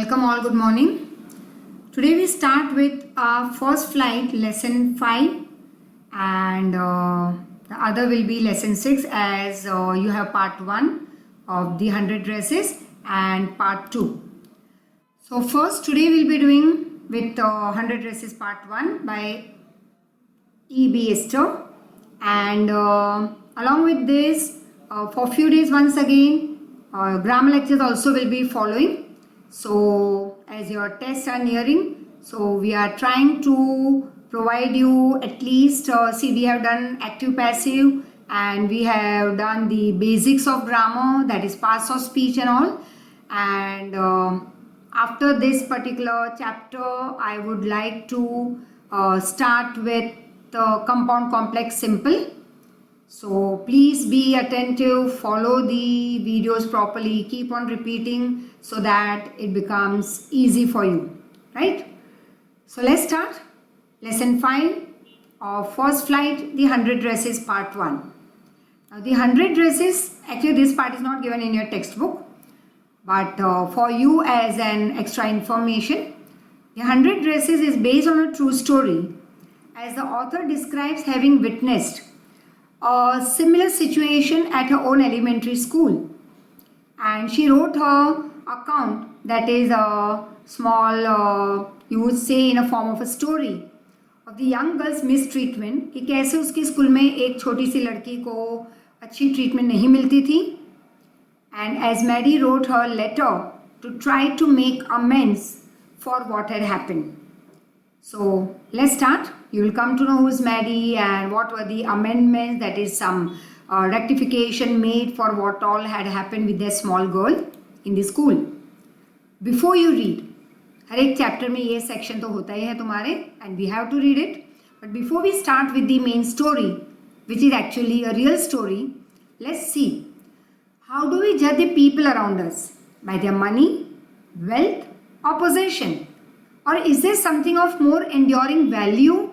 Welcome all, good morning. Today we start with our first flight lesson 5 and the other will be lesson 6 as you have part 1 of the 100 dresses and part 2. So first today we'll be doing with 100 dresses part 1 by E.B. Esther and along with this for few days once again grammar lectures also will be following. So as your tests are nearing, so we are trying to provide you at least see we have done active passive and we have done the basics of grammar, that is parts of speech and all, and after this particular chapter I would like to start with the compound complex simple. So please be attentive, follow the videos properly, keep on repeating so that it becomes easy for you, right? So let's start lesson 5 of first flight, the 100 dresses part 1. Now the 100 dresses, actually this part is not given in your textbook, but for you as an extra information, the 100 dresses is based on a true story as the author describes having witnessed a similar situation at her own elementary school, and she wrote her account, that is a small you would say in a form of a story of the young girl's mistreatment कि कैसे उसके school में एक छोटी सी लड़की को अच्छी treatment नहीं मिलती थी, and as Maddie wrote her letter to try to make amends for what had happened. So let's start. You will come to know who is Maddie and what were the amendments, that is some rectification made for what all had happened with their small girl in the school. Before you read, हर एक chapter में ये section तो होता ही है तुम्हारे and we have to read it. But before we start with the main story, which is actually a real story, let's see how do we judge the people around us? By their money, wealth or possession? Or is there something of more enduring value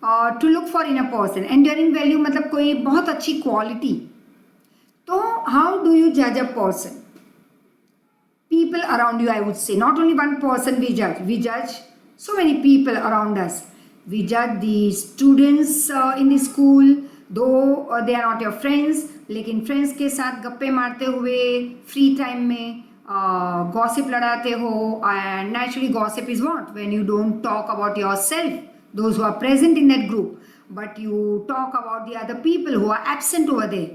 to look for in a person? Enduring value मतलब कोई बहुत अच्छी quality. तो how do you judge a person? People around you, I would say. Not only one person we judge. We judge so many people around us. We judge the students in the school, though they are not your friends. लेकिन friends के साथ गप्पे मारते हुए free time में gossip लड़ाते हो, and naturally gossip is what? When you don't talk about yourself, those who are present in that group, but you talk about the other people who are absent over there,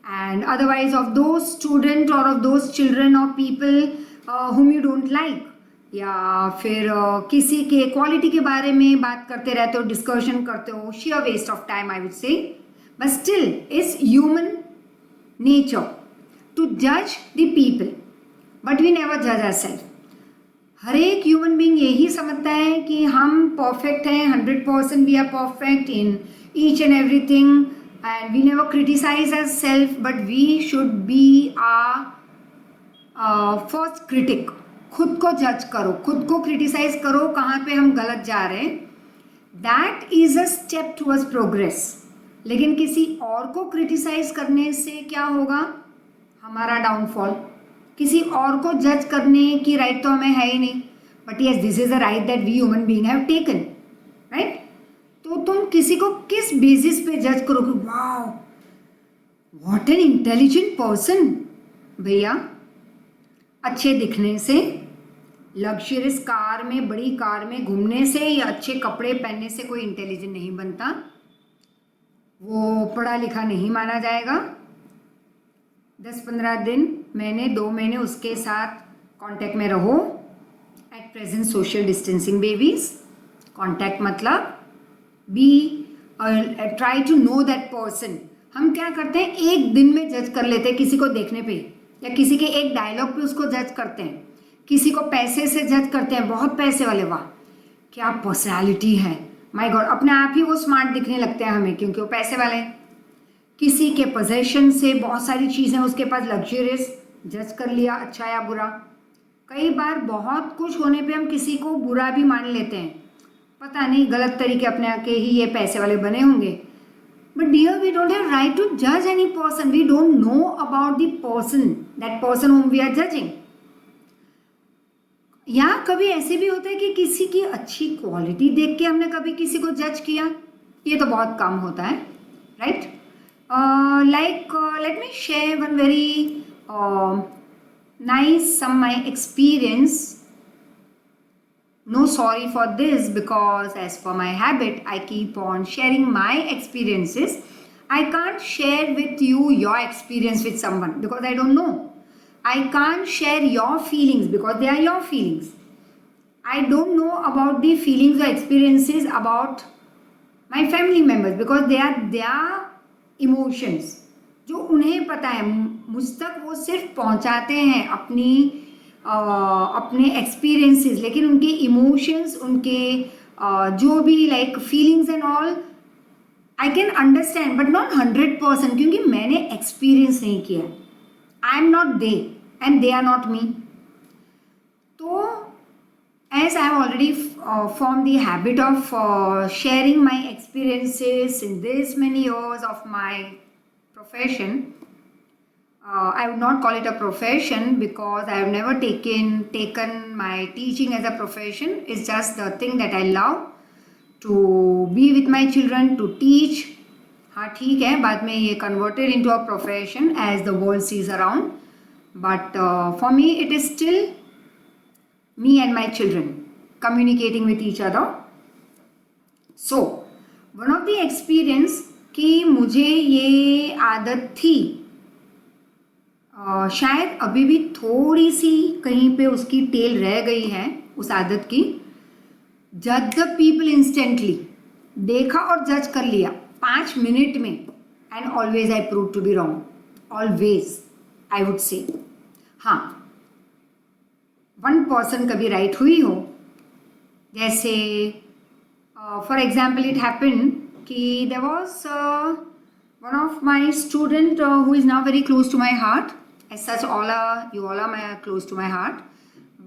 and otherwise of those students or of those children or people whom you don't like, या फिर किसी के quality के बारे में बात करते रहते हो, डिस्कशन करते हो, sheer waste of time I would say, but still it's human nature to judge the people. But we never जज आवरसेल्फ. हर एक ह्यूमन बीइंग यही समझता है कि हम परफेक्ट हैं, 100% we are perfect in each and everything and we never criticise our self, but we should be our first critic. खुद को जज करो, खुद को क्रिटिसाइज करो कहाँ पे हम गलत जा रहे हैं. That is a step towards progress. लेकिन किसी और को क्रिटिसाइज करने से क्या होगा? हमारा डाउनफॉल. किसी और को जज करने की राइट तो हमें है ही नहीं, but yes this is a right that we human being have taken, right? तो तुम किसी को किस बेसिस पे जज करोगे? Wow what an intelligent person. भैया अच्छे दिखने से, लग्जरियस कार में, बड़ी कार में घूमने से या अच्छे कपड़े पहनने से कोई इंटेलिजेंट नहीं बनता. वो पढ़ा लिखा नहीं माना जाएगा. 10-15 दिन, महीने, 2 महीने उसके साथ कांटेक्ट में रहो. At present social distancing babies. Contact मतलब be try to know that person. हम क्या करते हैं, एक दिन में जज कर लेते हैं किसी को देखने पे, या किसी के एक डायलॉग पे उसको जज करते हैं. किसी को पैसे से जज करते हैं, बहुत पैसे वाले, वाह क्या पर्सनैलिटी है, माय गॉड, अपने आप ही वो स्मार्ट दिखने लगते हैं हमें क्योंकि वो पैसे वाले हैं. किसी के पोजेशन से बहुत सारी चीज़ें उसके पास लग्जरियस, जज कर लिया अच्छा या बुरा. कई बार बहुत कुछ होने पे हम किसी को बुरा भी मान लेते हैं, पता नहीं गलत तरीके अपने आके ही ये पैसे वाले बने होंगे. But dear we don't have right to जज any person. We don't know about the person, that person whom we are judging. या कभी ऐसे भी होता है कि किसी की अच्छी क्वालिटी देख के हमने कभी किसी को जज किया, ये तो बहुत कम होता है, right? Like let me share one very nice some my experience. No, sorry for this, because as for my habit I keep on sharing my experiences. I can't share with you your experience with someone because I don't know. I can't share your feelings because they are your feelings. I don't know about the feelings or experiences about my family members because they are their emotions. जो उन्हें पता है, मुझ तक वो सिर्फ पहुंचाते हैं अपने एक्सपीरियंसेस, लेकिन उनके इमोशंस, उनके जो भी like feelings and all I can understand but not 100%, क्योंकि मैंने एक्सपीरियंस नहीं किया. I am not they and they are not me. तो as I have already formed the habit of sharing my experiences in this many years of my profession, I would not call it a profession because I have never taken my teaching as a profession. It's just the thing that I love to be with my children, to teach. हाँ ठीक है, बाद में ये converted into a profession as the world sees around, but for me it is still me and my children communicating with each other. So one of the experience कि मुझे ये आदत थी, शायद अभी भी थोड़ी सी कहीं पे उसकी टेल रह गई है उस आदत की. जज द पीपल इंस्टेंटली, देखा और जज कर लिया 5 मिनट में, and always I prove to be wrong. Always I would say. हाँ, 1% कभी राइट हुई हो, जैसे फॉर एग्जाम्पल इट हैपन कि there was one of my student who is now very close to my heart. As such you all are my close to my heart,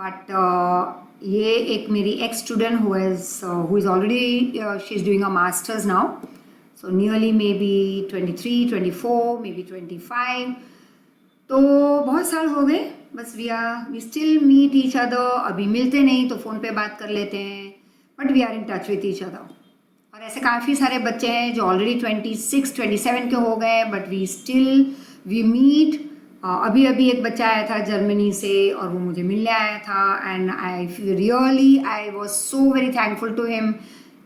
but ये एक मेरी ex student who is already she is doing a masters now, so nearly may B 23, 24, may be 25. तो बहुत साल हो गए, बस we still meet each other. अभी मिलते नहीं तो फ़ोन पे बात कर लेते हैं, but we are in touch with each other. और ऐसे काफ़ी सारे बच्चे हैं जो ऑलरेडी 26, 27 के हो गए, बट वी मीट. अभी एक बच्चा आया था जर्मनी से और वो मुझे मिलने आया था, and I was so very thankful to him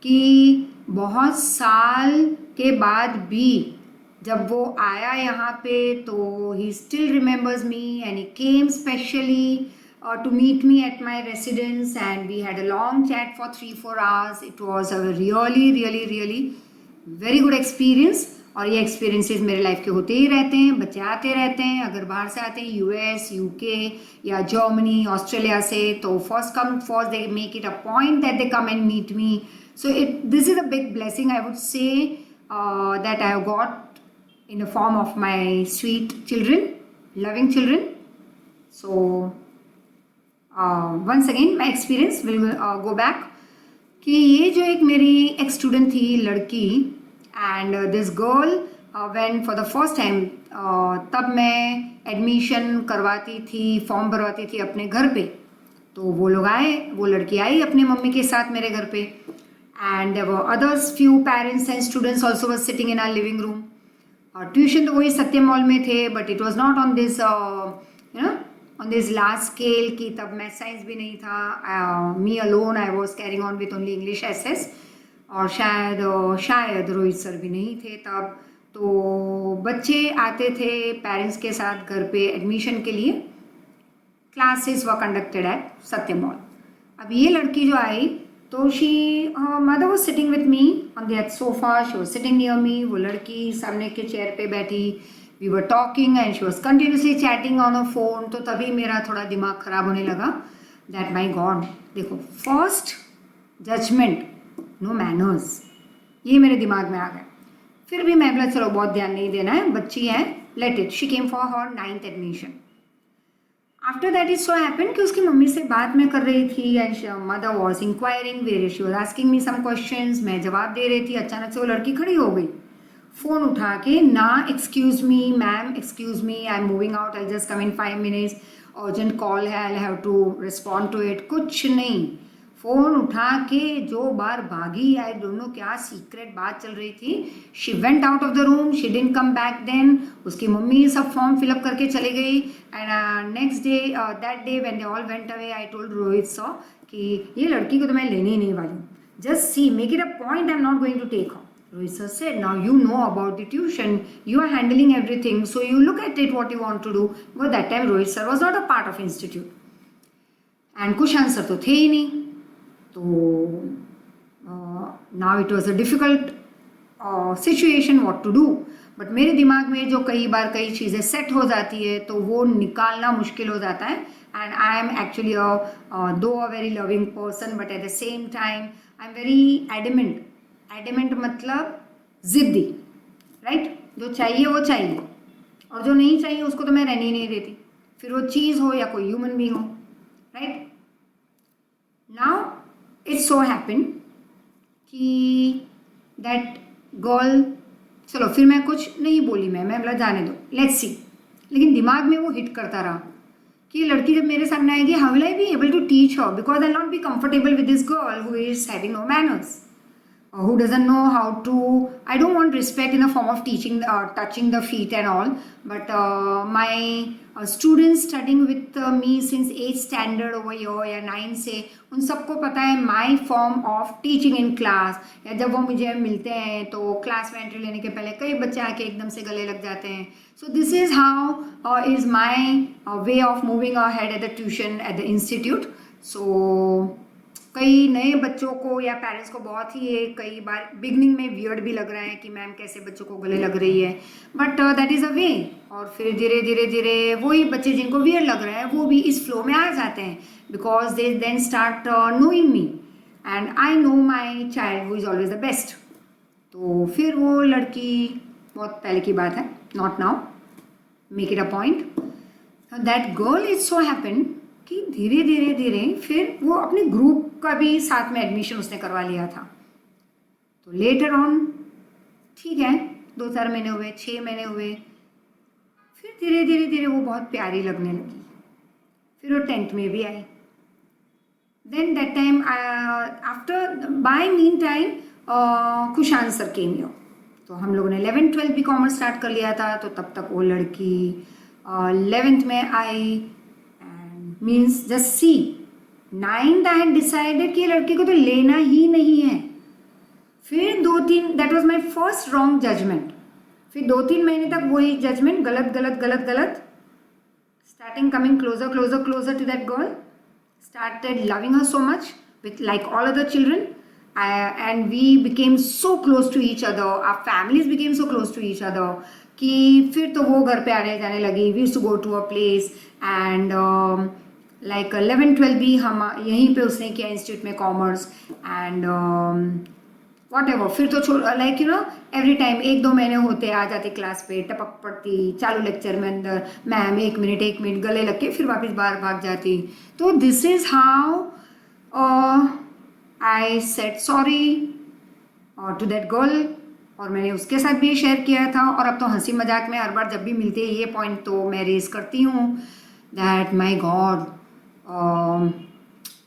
कि बहुत साल के बाद भी जब वो आया यहाँ पे तो he still remembers me and he came specially to meet me at my residence, and we had a long chat for 3-4 hours. It was a really very good experience. और ये एक्सपीरियंसेस मेरे लाइफ के होते ही रहते हैं, बच्चे आते रहते हैं. अगर बाहर से आते हैं US, UK या जर्मनी, ऑस्ट्रेलिया से, तो first come first they make it a point that they come and meet me. So this is a big blessing I would say that I have got in the form of my sweet children, loving children. So once again my experience will go back कि ये जो एक मेरी एक student थी लड़की, and this girl when for the first time, तब मैं एडमिशन करवाती थी, फॉर्म भरवाती थी अपने घर पे. तो वो लोग आए, वो लड़की आई अपने मम्मी के साथ मेरे घर पे, and there were others few parents and students also were sitting in our living room. और ट्यूशन तो वही सत्यम मॉल में थे, but it was not on this on this large scale की तब मैथ साइंस भी नहीं था. Me alone I was carrying on with only English SS, और शायद रोहित सर भी नहीं थे तब. तो बच्चे आते थे पेरेंट्स के साथ घर पे एडमिशन के लिए. Classes were conducted at Satyam mall. अब ये लड़की जो आई तो her mother was sitting with me on that sofa. She was sitting near me. वो लड़की सामने के चेयर पे बैठी. We were talking and she was continuously chatting on her phone. तो तभी मेरा थोड़ा दिमाग ख़राब होने लगा. That my God, देखो first judgment, no manners, ये मेरे दिमाग में आ गया. फिर भी मैं बोला चलो बहुत ध्यान नहीं देना है, बच्ची है, let it. She came for her 9th admission. After that it so happen कि उसकी मम्मी से बात मैं कर रही थी, and mother was inquiring where she was asking me some questions. मैं जवाब दे रही थी. अचानक से वो लड़की खड़ी हो गई, फ़ोन उठा के, ना excuse me ma'am, excuse me, I am moving out, I just come in 5 minutes. Urgent call है, I have to respond to it, कुछ नहीं। फ़ोन उठा के जो बार भागी, आई डोंट नो क्या सीक्रेट बात चल रही थी। She went out of the room, she didn't come back then. उसकी मम्मी सब फॉर्म फिलअप करके चली गई। And next day, that day when they all went away, I told Rohit sir कि ये लड़की को तो मैं लेने ही नहीं वाली हूँ, just see make it a point, I am not going to take her. Rohit sir said, now you know about the tuition, you are handling everything, so you look at it what you want to do. But that time Rohit sir was not a part of institute. And Kushan sir तो थे ही नहीं, तो now it was a difficult situation what to do. But मेरे दिमाग में जो कई बार कई चीज़ें सेट हो जाती है तो वो निकालना मुश्किल हो जाता है. एंड आई एम एक्चुअली दो a very loving person, but at the same time I am very adamant. Adamant मतलब ज़िद्दी, राइट? जो चाहिए वो चाहिए, और जो नहीं चाहिए उसको तो मैं रहने ही नहीं देती, फिर वो चीज़ हो या कोई ह्यूमन बीइंग हो, right? Now it so happen कि दैट गर्ल, चलो फिर मैं कुछ नहीं बोली, मैं बोला जाने दो, लेट्स सी. लेकिन दिमाग में वो हिट करता रहा कि ये लड़की जब मेरे सामने आएगी, how will I be able to teach her, because I not be comfortable with this girl who is having no manners, who doesn't know how to. I don't want respect in the form of teaching, touching the feet and all, but my students studying with me since 8th standard over here या 9 से, उन सबको पता है my form of teaching in class. या जब वो मुझे मिलते हैं तो क्लास में एंट्री लेने के पहले कई बच्चे आके एकदम से गले लग जाते हैं. So this is how is my way of moving ahead at the tuition at the institute. So कई नए बच्चों को या पेरेंट्स को बहुत ही ये कई बार बिगनिंग में वियर्ड भी लग रहा है कि मैम कैसे बच्चों को गले लग रही है, बट दैट इज़ अ वे. और फिर धीरे धीरे धीरे वही बच्चे जिनको वियर्ड लग रहा है वो भी इस फ्लो में आ जाते हैं, because they then start knowing me and I know my child who is always the best. तो फिर वो लड़की, बहुत पहले की बात है, not now, make it a point, that girl is so happen कि धीरे धीरे धीरे फिर वो अपने ग्रुप का भी साथ में एडमिशन उसने करवा लिया था. तो लेटर ऑन ठीक है, 2-4 महीने हुए, 6 महीने हुए, फिर धीरे धीरे धीरे वो बहुत प्यारी लगने लगी. फिर वो 10th में भी आई. Then that time after by mean time Kushan sir came here. तो हम लोगों ने 11th-12th भी कॉमर्स स्टार्ट कर लिया था. तो तब तक वो लड़की 11th में आई. Means just see, 9th I had decided कि लड़की को तो लेना ही नहीं है. फिर 2-3, that was my first wrong judgement. फिर 2-3 महीने तक वही जजमेंट, गलत गलत गलत गलत, starting coming closer closer closer to that girl, started loving her so much with like all other children, and we became so close to each other, our families became so close to each other कि फिर तो वो घर पे आने जाने लगी. We used to go to a place and like 11-12 भी हम यहीं पे उसने किया इंस्टीट्यूट में कॉमर्स एंड वॉट एवर. फिर तो like you know every time 1-2 महीने होते आ जाती क्लास पे, टपक पड़ती चालू लेक्चर में अंदर, मैम 1 मिनट गले लग के फिर वापस बाहर भाग जाती. तो this is how I said sorry to that girl. और मैंने उसके साथ भी शेयर किया था. और अब तो हंसी मजाक में हर बार जब भी मिलते हैं ये पॉइंट तो मैं रेज करती हूँ that my God,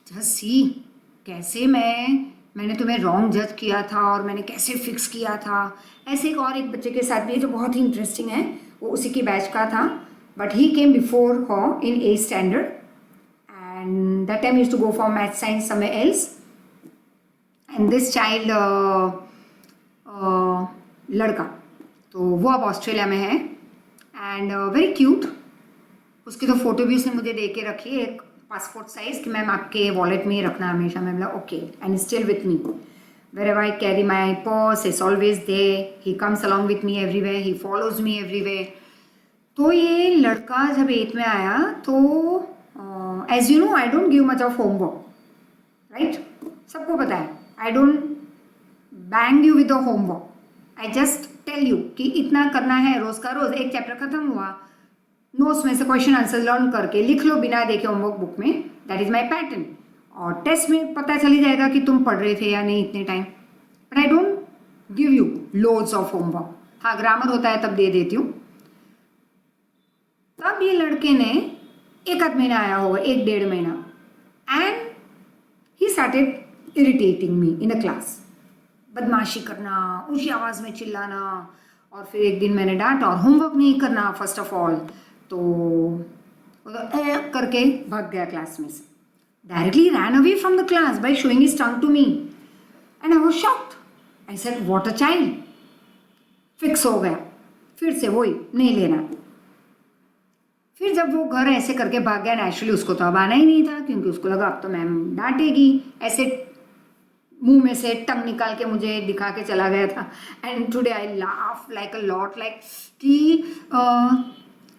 just see कैसे मैंने तुम्हें रॉन्ग जज किया था और मैंने कैसे फिक्स किया था. ऐसे एक बच्चे के साथ भी जो बहुत ही इंटरेस्टिंग है, वो उसी की बैच का था, but he came before her in 8th standard and that time used to go for math science somewhere else. And this child, लड़का, तो वो अब ऑस्ट्रेलिया में है एंड वेरी क्यूट. उसकी तो फ़ोटो भी उसने मुझे दे के रखी है, एक पासपोर्ट साइज़, कि मैम आपके वॉलेट में ही रखना हमेशा. मैं बोला okay, and still with me wherever I carry my purse, it's always there. He comes along with me everywhere, he follows me everywhere. तो ये लड़का जब 8th में आया तो as you know I don't give much of homework, right? सबको पता है I don't bang you with the homework. I just tell you कि इतना करना है रोज़ का रोज़. एक चैप्टर खत्म हुआ, नोट्स में से क्वेश्चन आंसर लर्न करके लिख लो बिना देखे होमवर्क बुक में. That is my pattern. और टेस्ट में पता चली जाएगा कि तुम पढ़ रहे थे या नहीं इतने time. But I don't give you loads of homework. हाँ, ग्रामर होता है तब दे देती हूँ. तब ये लड़के ने एक आध महीना आया होगा, 1-1.5 महीना, and he started irritating me in the class. बदमाशी करना, ऊंची आवाज़ में चिल्लाना, और फिर एक दिन मैंने डांटा और होमवर्क नहीं करना फर्स्ट ऑफ ऑल, तो वो तो करके भाग गया क्लास में से. Directly ran away from the class by showing his tongue to me and I was shocked. I said what a child. Fix हो गया, फिर से वही नहीं लेना. फिर जब वो घर ऐसे करके भाग गया, नेचुरली उसको तो अब आना ही नहीं था, क्योंकि उसको लगा अब तो मैम डांटेगी. ऐसे मुंह में से टंग निकाल के मुझे दिखा के चला गया था. And today I laugh like a lot, like कि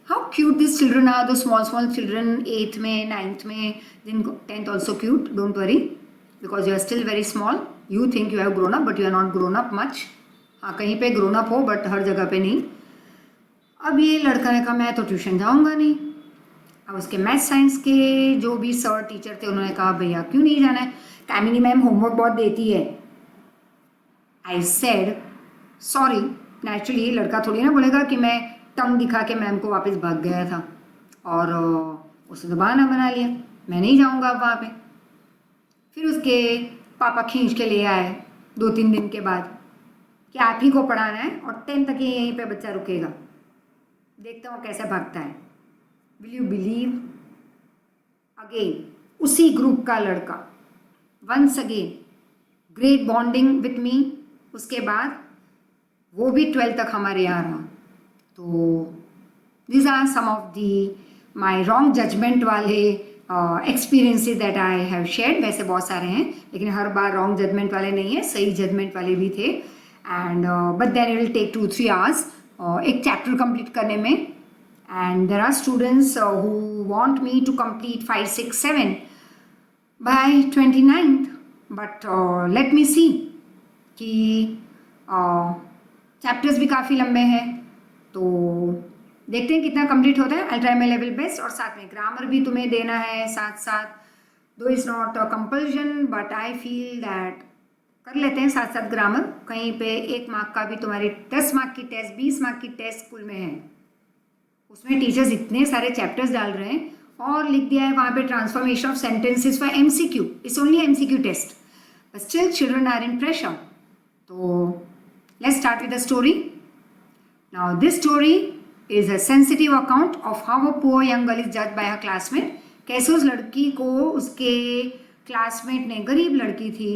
how cute this children are, the small children 8th में 9th में, जिनको 10th also cute. Don't worry, because you are still very small. You think you have grown up but you are not grown up much. हाँ, कहीं पे grown up हो but हर जगह पे नहीं. अब ये लड़का ने कहा मैं तो ट्यूशन जाऊंगा नहीं. अब उसके मैथ साइंस के जो भी सर टीचर थे उन्होंने कहा भैया क्यों नहीं जाना है, कामिनी मैम होमवर्क बहुत देती है. आई सेड सॉरी. नेचुरली ये लड़का थोड़ी ना बोलेगा कि मैं टंग दिखा के मैम को वापस भाग गया था, और उसने तो बहाना बना लिया मैं नहीं जाऊंगा अब वहाँ पे. फिर उसके पापा खींच के ले आए 2-3 दिन के बाद कि आप ही को पढ़ाना है और 10 तक ही यहीं पे बच्चा रुकेगा. देखता हूँ कैसे भागता है. विल यू बिलीव, अगेन उसी ग्रुप का लड़का, once again great bonding with me. उसके बाद वो भी 12th तक हमारे यहाँ रहा. तो this are some of the my wrong judgement वाले experiences that I have shared. वैसे बहुत सारे हैं, लेकिन हर बार रॉन्ग जजमेंट वाले नहीं है, सही जजमेंट वाले भी थे. And but then it will take 2-3 hours एक चैप्टर कंप्लीट करने में. And there are students who want me to complete 5, 6, 7 by 29th. But let me see कि चैप्टर्स भी काफ़ी लंबे हैं, तो देखते हैं कितना कंप्लीट होता है. I try my level best. और साथ में ग्रामर भी तुम्हें देना है साथ साथ, दो is not a compulsion but I feel that कर लेते हैं साथ साथ ग्रामर. कहीं पे 1 मार्क का भी तुम्हारी 10 मार्क की टेस्ट, 20 मार्क की टेस्ट स्कूल में है, उसमें टीचर्स इतने सारे चैप्टर्स डाल रहे हैं और लिख दिया है वहाँ पे transformation of sentences for MCQ. It's only MCQ test, but still children are in pressure. तो let's start with the story. Now this story is a sensitive account of how a poor young girl is judged by her classmate. कैसे उस लड़की को उसके classmate ने, गरीब लड़की थी,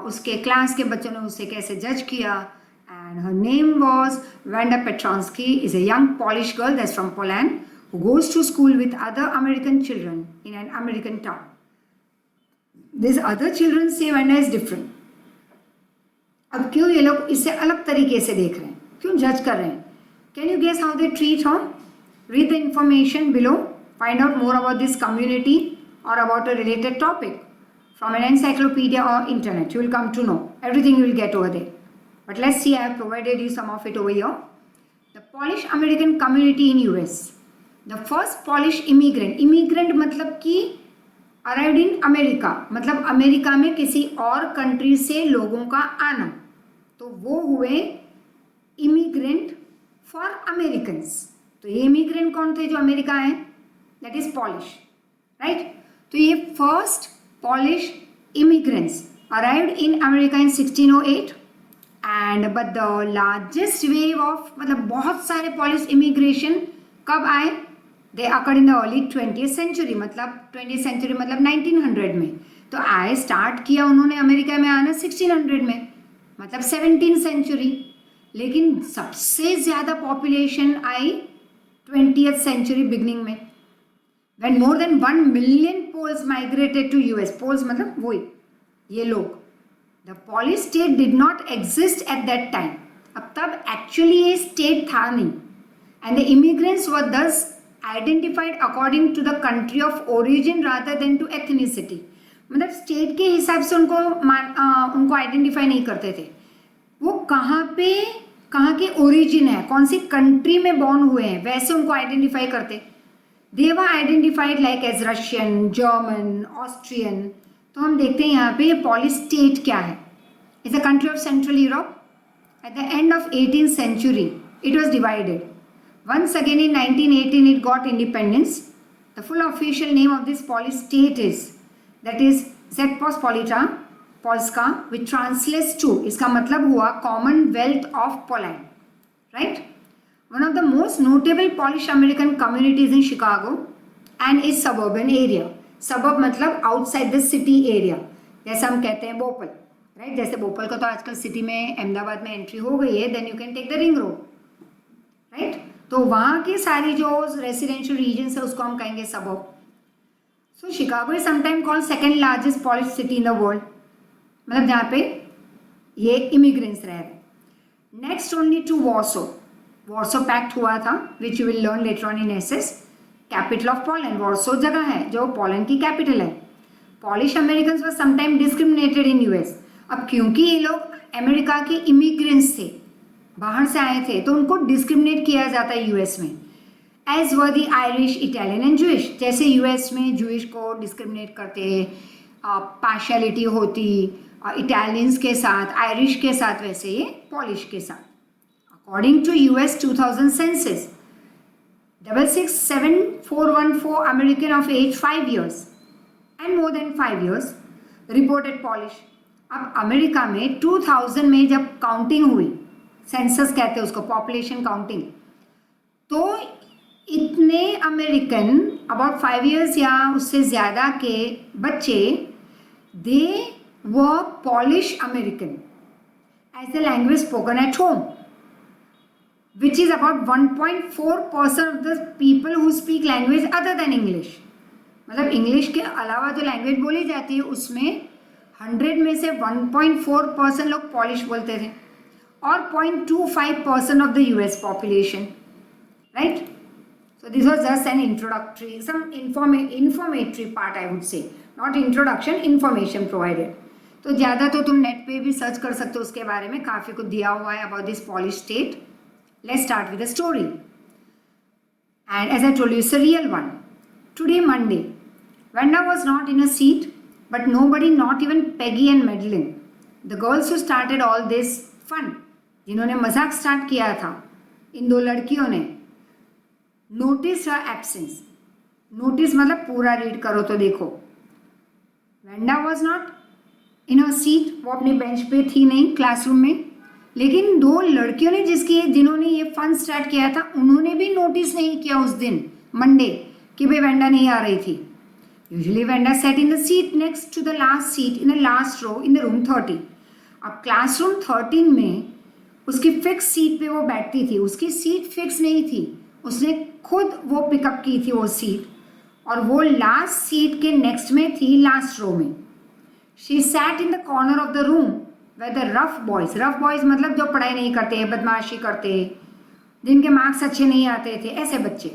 उसके क्लास के बच्चों ने उसे कैसे जज किया. And her name was Wanda Petronsky. Is a young Polish girl that's from Poland who goes to school with other American children in an American town. These other children say Wanda is different. अब क्यों ये लोग इसे अलग तरीके से देख रहे हैं, क्यों जज कर रहे हैं? Can you guess how they treat her? Read the information below, find out more about this community और about a related topic from an encyclopedia और internet. You will come to know everything, you will get over there. But let's see, I have provided you some of it over here. The Polish American community in US. The first Polish immigrant मतलब कि arrived in America, मतलब America में किसी और country से लोगों का आना, तो वो हुए इमिग्रेंट फॉर अमेरिकन्स. तो ये इमिग्रेंट कौन थे जो अमेरिका आए? That is Polish, right. तो ये first Polish immigrants arrived in America in 1608. And but the largest wave of, मतलब बहुत सारे पॉलिश इमिग्रेशन कब आए? They occurred in the early 20th century, मतलब 20th century मतलब 1900 में. तो आए, स्टार्ट किया उन्होंने अमेरिका में आना 1600 में, मतलब 17th century. लेकिन सबसे ज़्यादा पॉपुलेशन आई 20th century बिगनिंग में, when more than 1 million Poles migrated to US. Poles मतलब वही ये लोग. The Polish state did not exist at that time. अब तब एक्चुअली ये स्टेट था नहीं. And the immigrants were thus identified according to the country of origin rather than to ethnicity. मतलब स्टेट के हिसाब से उनको आइडेंटिफाई नहीं करते थे. वो कहाँ के ओरिजिन है, कौन सी कंट्री में बॉर्न हुए हैं, वैसे उनको आइडेंटिफाई करते. They were identified like as Russian, German, Austrian. तो हम देखते हैं यहाँ पे पॉलिश स्टेट क्या है. It's a country of central Europe. At the end of 18th century it was divided. Once again in 1918 it got independence. The full official name of this Polish state is that is Rzeczpospolita Polska, which translates to, इसका मतलब हुआ Commonwealth of Poland, right? One of the most notable Polish American communities in Chicago and its suburban area. Suburb मतलब outside the city area, जैसे हम कहते हैं Bhopal, right? जैसे भोपाल का तो आजकल सिटी में अहमदाबाद में एंट्री हो गई है, then you can take the ring road, right? तो वहाँ की सारी जो रेसिडेंशियल रीजन है उसको हम कहेंगे suburb. So Chicago is sometime called second largest Polish city in the world, मतलब जहाँ पे ये इमिग्रेंट्स रह रहे. Next only to Warsaw. Warsaw pact हुआ था, which you will learn later on in SS. Capital of Poland, Warsaw जगह है जो पोलैंड की कैपिटल है. Polish American were sometime discriminated in US. अब क्योंकि ये लोग अमेरिका के इमिग्रेंट्स थे, बाहर से आए थे, तो उनको डिस्क्रिमिनेट किया जाता है यूएस में. As were the Irish, Italian and Jewish. जैसे यूएस में जूइश को डिस्क्रिमिनेट करते, पार्शियलिटी होती इटालियंस के साथ, आयरिश के साथ, वैसे ये पॉलिश के साथ. According to US 2000 census, 667,414 American of age 5 years and more than 5 years reported Polish. अब अमेरिका में 2000 में जब काउंटिंग हुई, सेंसस कहते हैं उसको, पॉपुलेशन काउंटिंग, तो इतने अमेरिकन, अबाउट 5 years या उससे ज़्यादा के बच्चे, they were Polish American as the language spoken at home, which is about 1.4% of the people who speak language other than English. मतलब इंग्लिश के अलावा जो लैंग्वेज बोली जाती है उसमें 100 में से 1.4% लोग पॉलिश बोलते थे, और 0.25% of the US population, right? So this was just an introductory, some informatory part I would say, not introduction, information provided. तो ज़्यादा तो तुम नेट पे भी सर्च कर सकते हो उसके बारे में, काफ़ी कुछ दिया हुआ है about this Polish state. Let's start with the story. And as I told you, it's a real one. Today, Monday, Wanda was not in a seat, but nobody, not even Peggy and Madeline, the girls who started all this fun, जिन्होंने मजाक start किया था, इन दो लड़कियों ने, notice हर absence. Notice मतलब पूरा read करो तो देखो. Wanda was not in a seat, वो अपने बेंच पे थी नहीं क्लासरूम में, लेकिन दो लड़कियों ने जिन्होंने ये फन स्टार्ट किया था, उन्होंने भी नोटिस नहीं किया उस दिन मंडे कि भाई वेंडा नहीं आ रही थी. Usually Wanda sat in the seat next to the last seat in the last row in the room 30. अब क्लासरूम 13 में उसकी फिक्स सीट पे वो बैठती थी. उसकी सीट फिक्स नहीं थी, उसने खुद वो पिकअप की थी वो सीट, और वो लास्ट सीट के नेक्स्ट में थी, लास्ट रो में. She sat in the corner of the room where the rough boys मतलब जो पढ़ाई नहीं करते, बदमाशी करते, जिनके मार्क्स अच्छे नहीं आते थे, ऐसे बच्चे.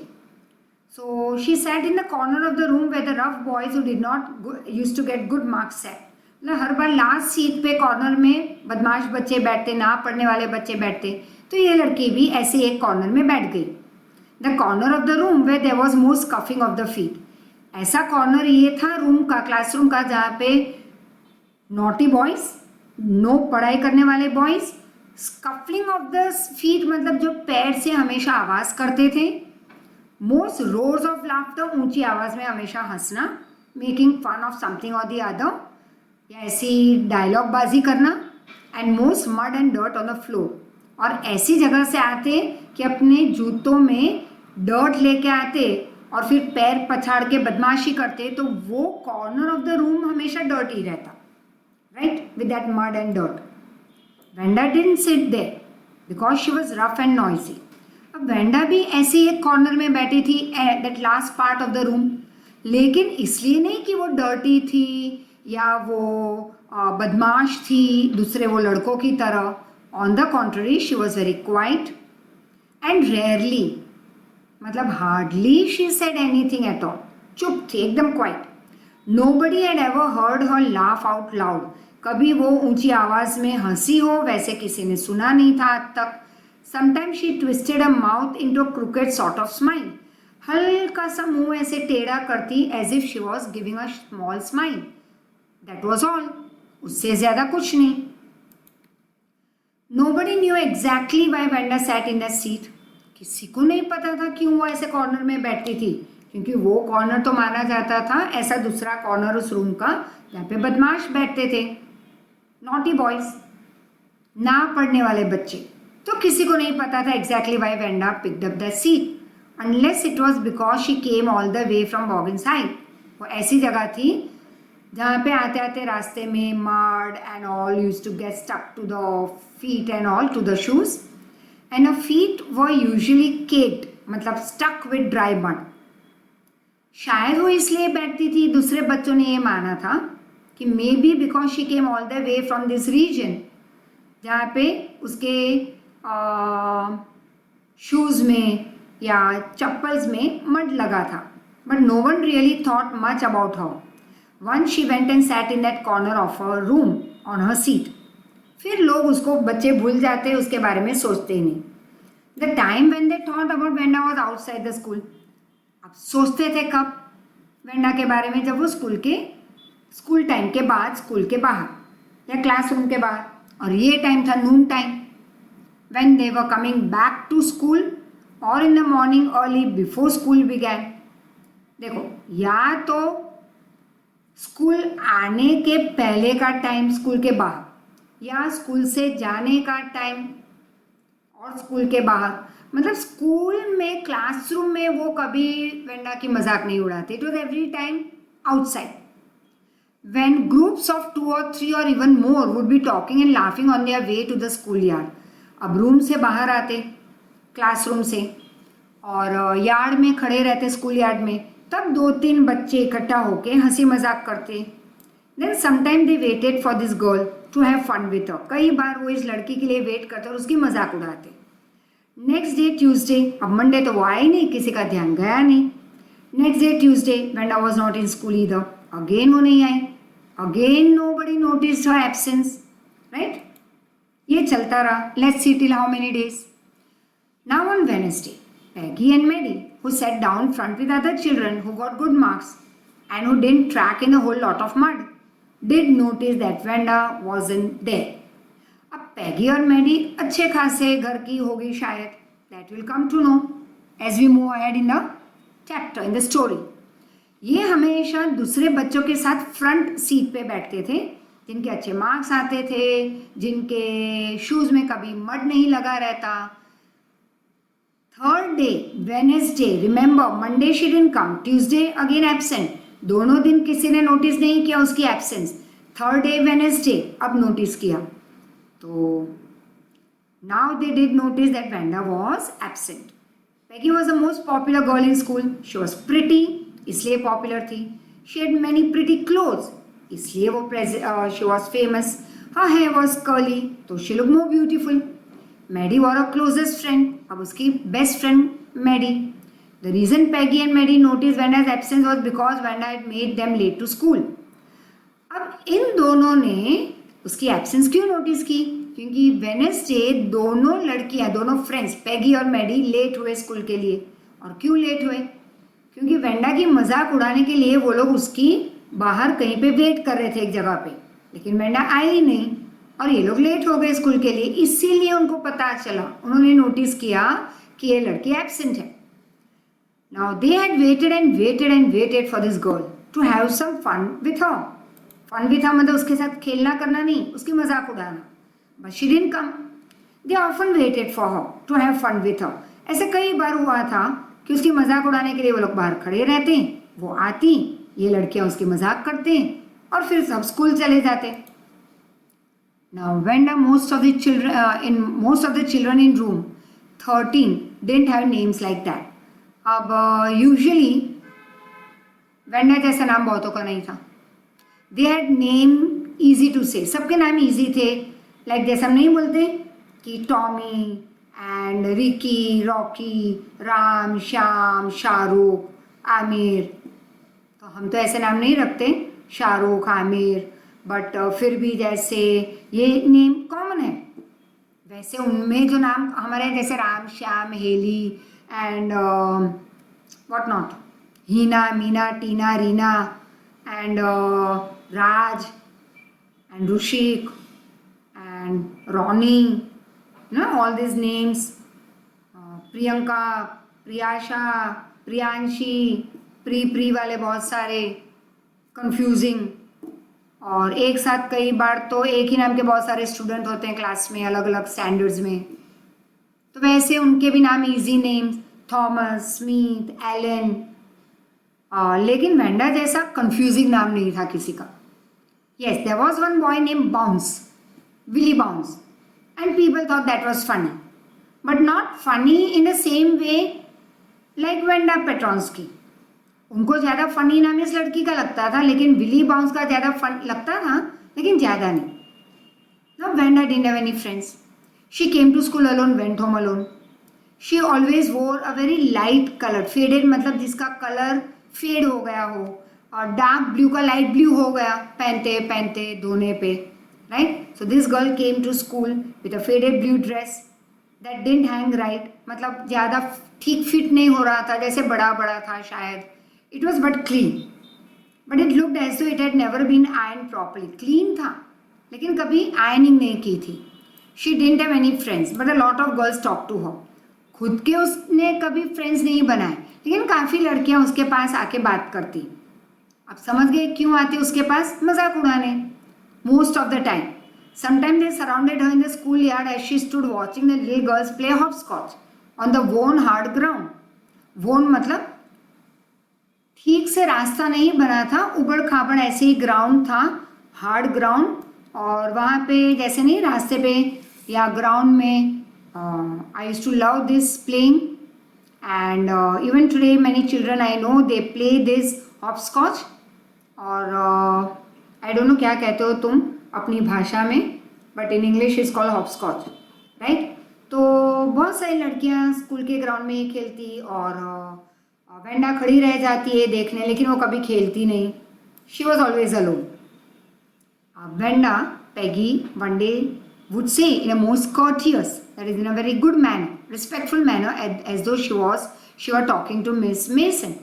So she sat in the corner of the room where the rough boys who did not used to get good marks sat. मतलब हर बार लास्ट सीट पे कॉर्नर में बदमाश बच्चे बैठते, ना पढ़ने वाले बच्चे बैठते, तो ये लड़की भी ऐसे एक कॉर्नर में बैठ गई. The corner of the room where there was more scuffing of the feet. ऐसा कॉर्नर ये था रूम का, क्लासरूम का, जहाँ पे नॉटी बॉयज, नो पढ़ाई करने वाले बॉयज, स्कफलिंग ऑफ द फीट मतलब जो पैर से हमेशा आवाज़ करते थे, मोस्ट रोर्स ऑफ लाफ्टर, ऊंची आवाज़ में हमेशा हंसना, मेकिंग फन ऑफ समथिंग और द अदर, या ऐसी डायलॉग बाजी करना, and most mud and dirt on the floor. और ऐसी जगह से आते कि अपने जूतों में डर्ट लेके आते और फिर पैर पछाड़ के बदमाशी करते, तो वो कॉर्नर ऑफ द रूम हमेशा डर्ट ही रहता, right, with that mud and dirt. Wanda didn't sit there because she was rough and noisy. अब वेंडा भी ऐसे एक कॉर्नर में बैठी थी, that last part of the room, लेकिन इसलिए नहीं कि वो डर्टी थी या वो बदमाश थी दूसरे वो लड़कों की तरह. On the contrary she was very quiet and rarely, मतलब hardly she said anything at all. चुप थी, एकदम quiet. Nobody had ever heard her laugh out loud. कभी वो ऊंची आवाज में हंसी हो वैसे किसी ने सुना नहीं था आज तक. Sometimes she twisted a mouth into a crooked sort of smile. हल्का सा मुंह ऐसे टेढ़ा करती, as if she was giving a small smile. That was all, उससे ज्यादा कुछ नहीं. Nobody knew exactly why Wanda sat in that seat. किसी को नहीं पता था क्यों वो ऐसे कॉर्नर में बैठती थी, क्योंकि वो कॉर्नर तो माना जाता था ऐसा दूसरा कॉर्नर उस रूम का जहाँ पे बदमाश बैठते थे, नॉटी बॉयज, ना पढ़ने वाले बच्चे। तो किसी को नहीं पता था exactly why Wanda picked up that seat unless it was because she came all the way from Boggins Heights. वो ऐसी जगह थी जहाँ पे आते आते रास्ते में mud and all use to get stuck to the feet and all to the shoes and a feet were usually caked, मतलब स्टक विद ड्राई मड। शायद वो इसलिए बैठती थी, दूसरे बच्चों ने ये माना था कि may be because she came all the way from this region जहाँ पे उसके शूज़ में या चप्पल्स में मड लगा था। But no one really thought much about her. One she went and sat in that corner of her room on her seat. फिर लोग उसको, बच्चे भूल जाते, उसके बारे में सोचते ही नहीं। The time when they thought about Wanda was outside the school. अब सोचते थे कब वेंडा के बारे में? जब वो स्कूल टाइम के बाद, स्कूल के बाहर या क्लासरूम के बाहर, और ये टाइम था नून time, when they were coming back to school or in the morning early before school began। देखो, या तो स्कूल आने के पहले का टाइम स्कूल के बाहर, या स्कूल से जाने का टाइम और स्कूल के बाहर। मतलब स्कूल में, क्लासरूम में वो कभी वेंडा की मजाक नहीं उड़ाते। It was every time outside when groups of 2 or 3 or even more would be talking and laughing on their way to the schoolyard। अब रूम से बाहर आते, क्लासरूम से, और यार्ड में खड़े रहते, स्कूल यार्ड में, तब 2-3 बच्चे इकट्ठा होके हंसी मजाक करते। Then sometime they waited for this girl to have fun with her. कई बार वो इस लड़की के लिए वेट करते और उसकी मजाक उड़ाते। नेक्स्ट डे ट्यूसडे, अब मंडे तो वो आई नहीं, किसी का ध्यान गया नहीं। Next day Tuesday Wanda was not in school either. Again वो नहीं आई। अगेन नोबडी नोटिस्ड हर एब्सेंस, राइट? ये चलता रहा। Let's see till how many days. Now on Wednesday, Peggy and Maddie, who sat down front with other children who got good marks and who didn't track in a whole lot of mud, did notice that Vanda wasn't there। अब पैगी और Maddie अच्छे खासे घर की होगी शायद। That will come to know as we move ahead in the chapter, in the story। ये हमेशा दूसरे बच्चों के साथ फ्रंट सीट पे बैठते थे, जिनके अच्छे मार्क्स आते थे, जिनके शूज़ में कभी मड नहीं लगा रहता। Third day, Wednesday, remember Monday she didn't come, Tuesday again absent. दोनों दिन किसी ने नोटिस नहीं किया उसकी एब्सेंस। थर्ड डे वेडनेसडे अब नोटिस किया। तो now they did notice that Wanda was absent. Peggy was the most popular girl in school. She was pretty, इसलिए पॉपुलर थी। She had many pretty clothes, इसलिए वो she was famous. Her hair was curly, तो she look more beautiful. Maddie was a closest friend, अब उसकी best friend Maddie. The reason Peggy and Maddie notice Wanda's absence was because Wanda had made them late to school. अब इन दोनों ने उसकी absence क्यों notice की? क्योंकि वेडनेसडे दोनों लड़कियां, दोनों फ्रेंड्स पैगी और मैडी लेट हुए स्कूल के लिए। और क्यों लेट हुए? क्योंकि वेंडा की मजाक उड़ाने के लिए वो लोग उसकी बाहर कहीं पे वेट कर रहे थे एक जगह पे, लेकिन वेंडा आई ही नहीं और ये लोग लेट हो गए स्कूल के लिए। इसीलिए उनको पता चला, उन्होंने नोटिस किया कि ये लड़की एब्सेंट है। Now they had waited and waited and waited for this girl to have some fun with her. Fun with her मतलब उसके साथ खेलना करना नहीं, उसकी मजाक उड़ाना। But she didn't come. They often waited for her to have fun with her. ऐसे कई बार हुआ था कि उसकी मजाक उड़ाने के लिए वो लोग बाहर खड़े रहते, वो आती, ये लड़कियां उसकी मजाक करते और फिर सब स्कूल चले जाते। Now, Vanda, most of the children in room 13 didn't have names like that। अब usually Vanda जैसा नाम बहुतों का नहीं था। They had name easy to say, सबके नाम easy थे। Like जैसे हम नहीं बोलते कि Tommy and Ricky, Rocky, Ram, Shyam, Shahrukh, Aamir. तो हम तो ऐसे नाम नहीं रखते, शाहरुख, आमिर। बट फिर भी जैसे ये नेम कॉमन है, वैसे उनमें जो नाम हमारे जैसे Ram, Shyam, Heli and what not, Heena, Meena, Tina, Reena and Raj and Rushik and Ronnie, ना all this names, Priyanka, Priyasha, Priyanshi, प्री वाले बहुत सारे कंफ्यूजिंग, और एक साथ कई बार तो एक ही नाम के बहुत सारे स्टूडेंट होते हैं क्लास में अलग अलग स्टैंडर्ड्स में, तो वैसे उनके भी नाम easy names, Thomas, Smith, Allen, लेकिन वेंडा जैसा कंफ्यूजिंग नाम नहीं था किसी का. Yes, there was one boy named Bounce, Willie Bounce, and people thought that was funny, but not funny in the same way like Venda Petronsky. उनको ज़्यादा funny नाम इस लड़की का लगता था, लेकिन विली बाउंस का ज़्यादा फन लगता था, लेकिन ज़्यादा नहीं. Now Venda didn't have any friends. She came to school alone, went home alone. She always wore a very light color, faded मतलब जिसका कलर फेड हो गया हो, और डार्क ब्लू का लाइट ब्लू हो गया पहनते पहनते धोने पे, right. So this girl came to school with a faded blue dress that didn't hang right, मतलब ज़्यादा ठीक फिट नहीं हो रहा था, जैसे बड़ा बड़ा था शायद. It was but clean, but it looked as though it had never been iron properly. Clean था लेकिन कभी आयरनिंग नहीं की थी. She didn't have any friends but a lot of girls talk to her. खुद के उसने कभी फ्रेंड्स नहीं बनाए, लेकिन काफ़ी लड़कियां उसके पास आके बात करती. अब समझ गए क्यों आती उसके पास? मजाक उड़ाने. Most of the time. Sometime they surrounded her in the school yard as she stood watching the little girls play hopscotch on the worn hard ground. Worn मतलब ठीक से रास्ता नहीं बना था, उबड़ खाबड़ ऐसे ही ग्राउंड था, हार्ड ग्राउंड. और वहाँ पे जैसे नहीं रास्ते पे या ग्राउंड में, I used to love this playing, and even today many children I know they play this hopscotch. और आई डोंट नो क्या कहते हो तुम अपनी भाषा में, but in English is called hopscotch, right. तो बहुत सारी लड़कियां स्कूल के ग्राउंड में ही खेलती, और वेंडा खड़ी रह जाती है देखने, लेकिन वो कभी खेलती नहीं. She was always alone. Wanda, Peggy one day would say in a most courteous, that is in a very good manner, respectful manner, as though she were talking to Miss Mason.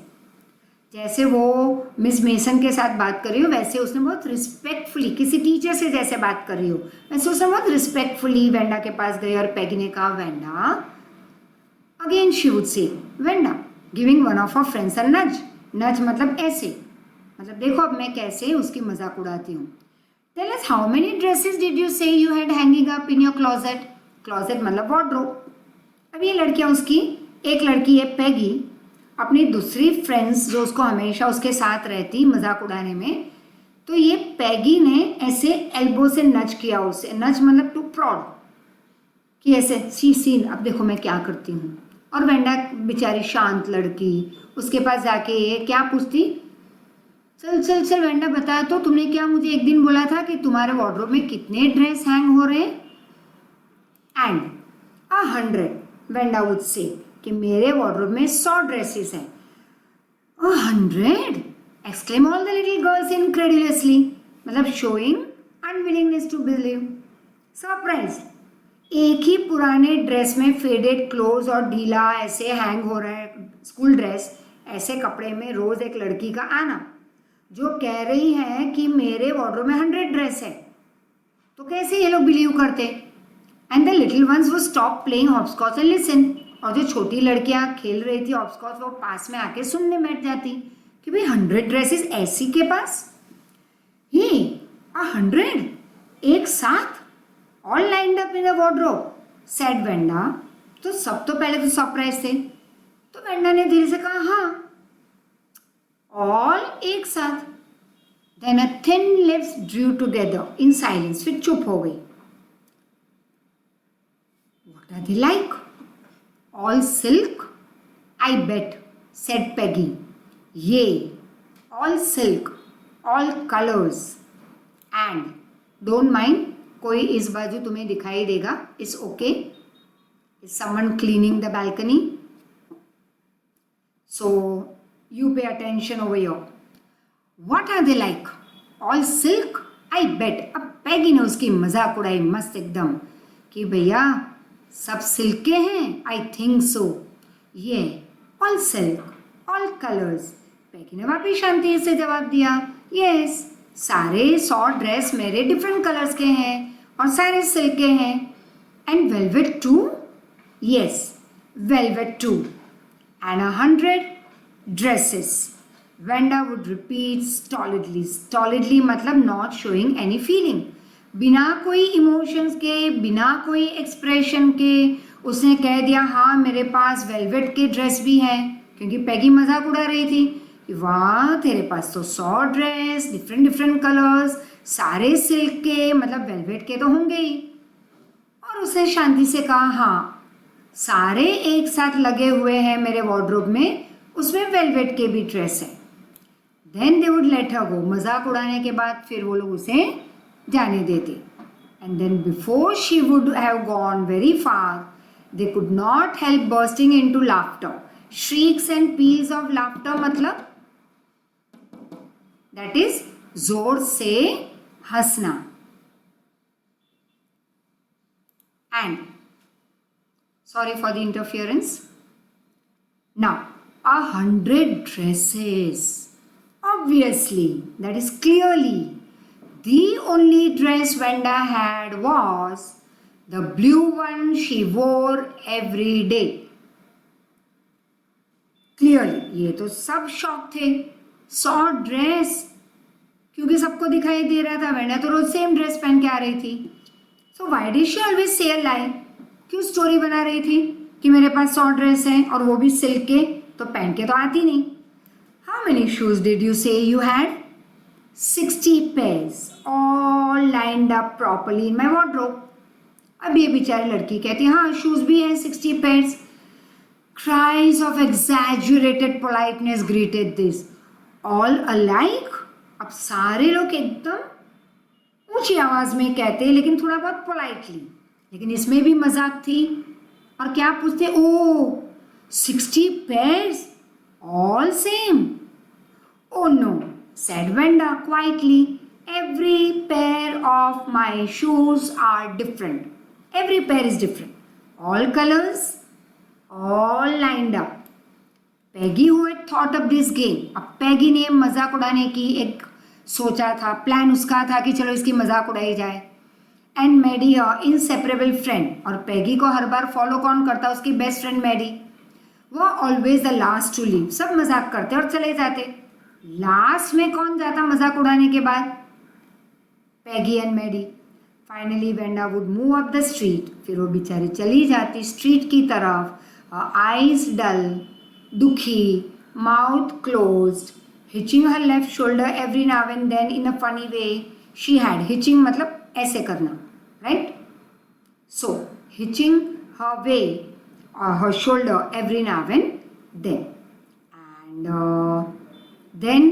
जैसे वो miss mason के साथ बात कर रही हो, वैसे उसने बहुत रिस्पेक्टफुली, किसी टीचर से जैसे बात कर रही हो, वैसे उसने बहुत रिस्पेक्टफुली वेंडा के पास गई, और पैगी ने कहा Wanda. Again she would say Wanda, giving one of her friends a nudge. Nudge मतलब ऐसे, मतलब देखो अब मैं कैसे उसकी मजाक उड़ाती हूँ. Tell us how many dresses did you say you had hanging up in your closet? Closet मतलब wardrobe. अब ये लड़कियाँ उसकी, एक लड़की है पैगी, अपनी दूसरी फ्रेंड्स जो उसको हमेशा उसके साथ रहती मजाक उड़ाने में, तो ये पैगी ने ऐसे एल्बो से नच किया उसे. नच मतलब टू प्रॉड, कि ऐसे सी अब देखो मैं क्या करती हूँ. और वेंडा बेचारी शांत लड़की उसके पास जाके ये क्या पूछती, चल चल चल वेंडा बता तो, तुमने क्या मुझे एक दिन बोला था कि तुम्हारे वार्डरोब में कितने ड्रेस हैंग हो रहे हैं? एंड 100, वेंडा वुड से कि मेरे वार्डरोब में 100 ड्रेसेस हैं. 100, exclaim all the little girls incredulously, मतलब showing unwillingness to believe. Surprise. एक ही पुराने ड्रेस में फेडेड क्लोथ और ढीला ऐसे हैंग हो रहा है स्कूल ड्रेस, ऐसे कपड़े में रोज एक लड़की का आना जो कह रही है कि मेरे वार्डरोब में 100 ड्रेस है, तो कैसे ये लोग बिलीव करते? एंड द लिटिल वंस वो stop playing hopscotch and listen. और जो छोटी लड़कियां खेल रही थी हॉपस्कॉच, वो पास में आके सुनने बैठ जाती कि भाई 100 ड्रेसेस ऐसी के पास, ही 100 एक साथ, all lined up in the wardrobe, said Wanda. तो सब तो पहले तो सरप्राइज थे, तो वेंडा ने धीरे से कहा हाँ, ऑल एक साथ. Then a thin lips drew together in silence. फिर चुप हो गई. What are they like? All silk? I bet, said Peggy. ये all silk, all colours, and don't mind, कोई इस बाजू तुम्हें दिखाई देगा, it's okay. Is someone cleaning the balcony? So you pay attention over here. What are they like? All silk? I bet. अब पैगी ने उसकी मजाक उड़ाई मस्त एकदम कि भैया सब सिल्क के हैं. I think so. ये all silk, all colors. पैगी ने वापिस शांति से जवाब दिया, yes, सारे 100 ड्रेस मेरे डिफरेंट कलर्स के हैं और सारे सिल्क के हैं. And velvet too? Yes, velvet too. And 100 dresses. Wanda would repeat stolidly. Stolidly मतलब नॉट शोइंग एनी फीलिंग. बिना कोई इमोशंस के, बिना कोई एक्सप्रेशन के उसने कह दिया हाँ मेरे पास वेलवेट के ड्रेस भी है, क्योंकि पैगी मजाक उड़ा रही थी कि वाह तेरे पास तो 100 ड्रेस, डिफरेंट डिफरेंट कलर्स, सारे सिल्क के, मतलब वेलवेट के तो होंगे ही. और उसने शांति से कहा हाँ सारे एक साथ लगे हुए हैं मेरे वार्डरोब में, उसमें वेलवेट के भी ड्रेस है. Then they would let her go. मजाक उड़ाने के बाद फिर वो लोग उसे जाने देते. And then before she would have gone very far, they could not help bursting into laughter. Shrieks and peals of laughter मतलब दैट इज जोर से हंसना. And sorry for the interference. Now 100 dresses. Obviously, that is clearly the only dress Venda had was the blue one she wore every day. Clearly, ये तो सब shock थे. 100 dress, क्योंकि सबको दिखाई दे रहा था वेंडा तो रोज सेम ड्रेस पहन के आ रही थी. So why did she always say a lie? क्यों स्टोरी बना रही थी कि मेरे पास 100 ड्रेस हैं और वो भी सिल्क के, तो पहन के तो आती नहीं. How many shoes did you से you had? 60 pairs all lined up properly in my wardrobe. अब ये बेचारी लड़की कहती हाँ शूज भी हैं 60 pairs. Cries of exaggerated politeness greeted this. All alike. अब सारे लोग एकदम ऊंची आवाज में कहते लेकिन थोड़ा बहुत पोलाइटली, लेकिन इसमें भी मजाक थी. और क्या पूछते? ओ 60 pairs all same. Oh no, said Venda quietly. Every pair of my shoes are different. Every pair is different. All colors, all lined up. Peggy who had thought of this game. अब पैगी ने मजाक उड़ाने की एक सोचा था, plan उसका था कि चलो इसकी मजाक उड़ाई जाए. And Maddie inseparable friend. और पैगी को हर बार फॉलो कौन करता? उसकी बेस्ट फ्रेंड मैडी. वो always the last to leave. सब मजाक करते और चले जाते. लास्ट में कौन जाता मजाक उड़ाने के बाद? Peggy and Maddie. Finally Wanda would move up the street. फिर वो बेचारी चली जाती स्ट्रीट की तरफ. आईज डल, दुखी, mouth closed, hitching her left shoulder every now and then in a funny way she had. Hitching मतलब ऐसे करना, right? So hitching her way her shoulder every now and then. And then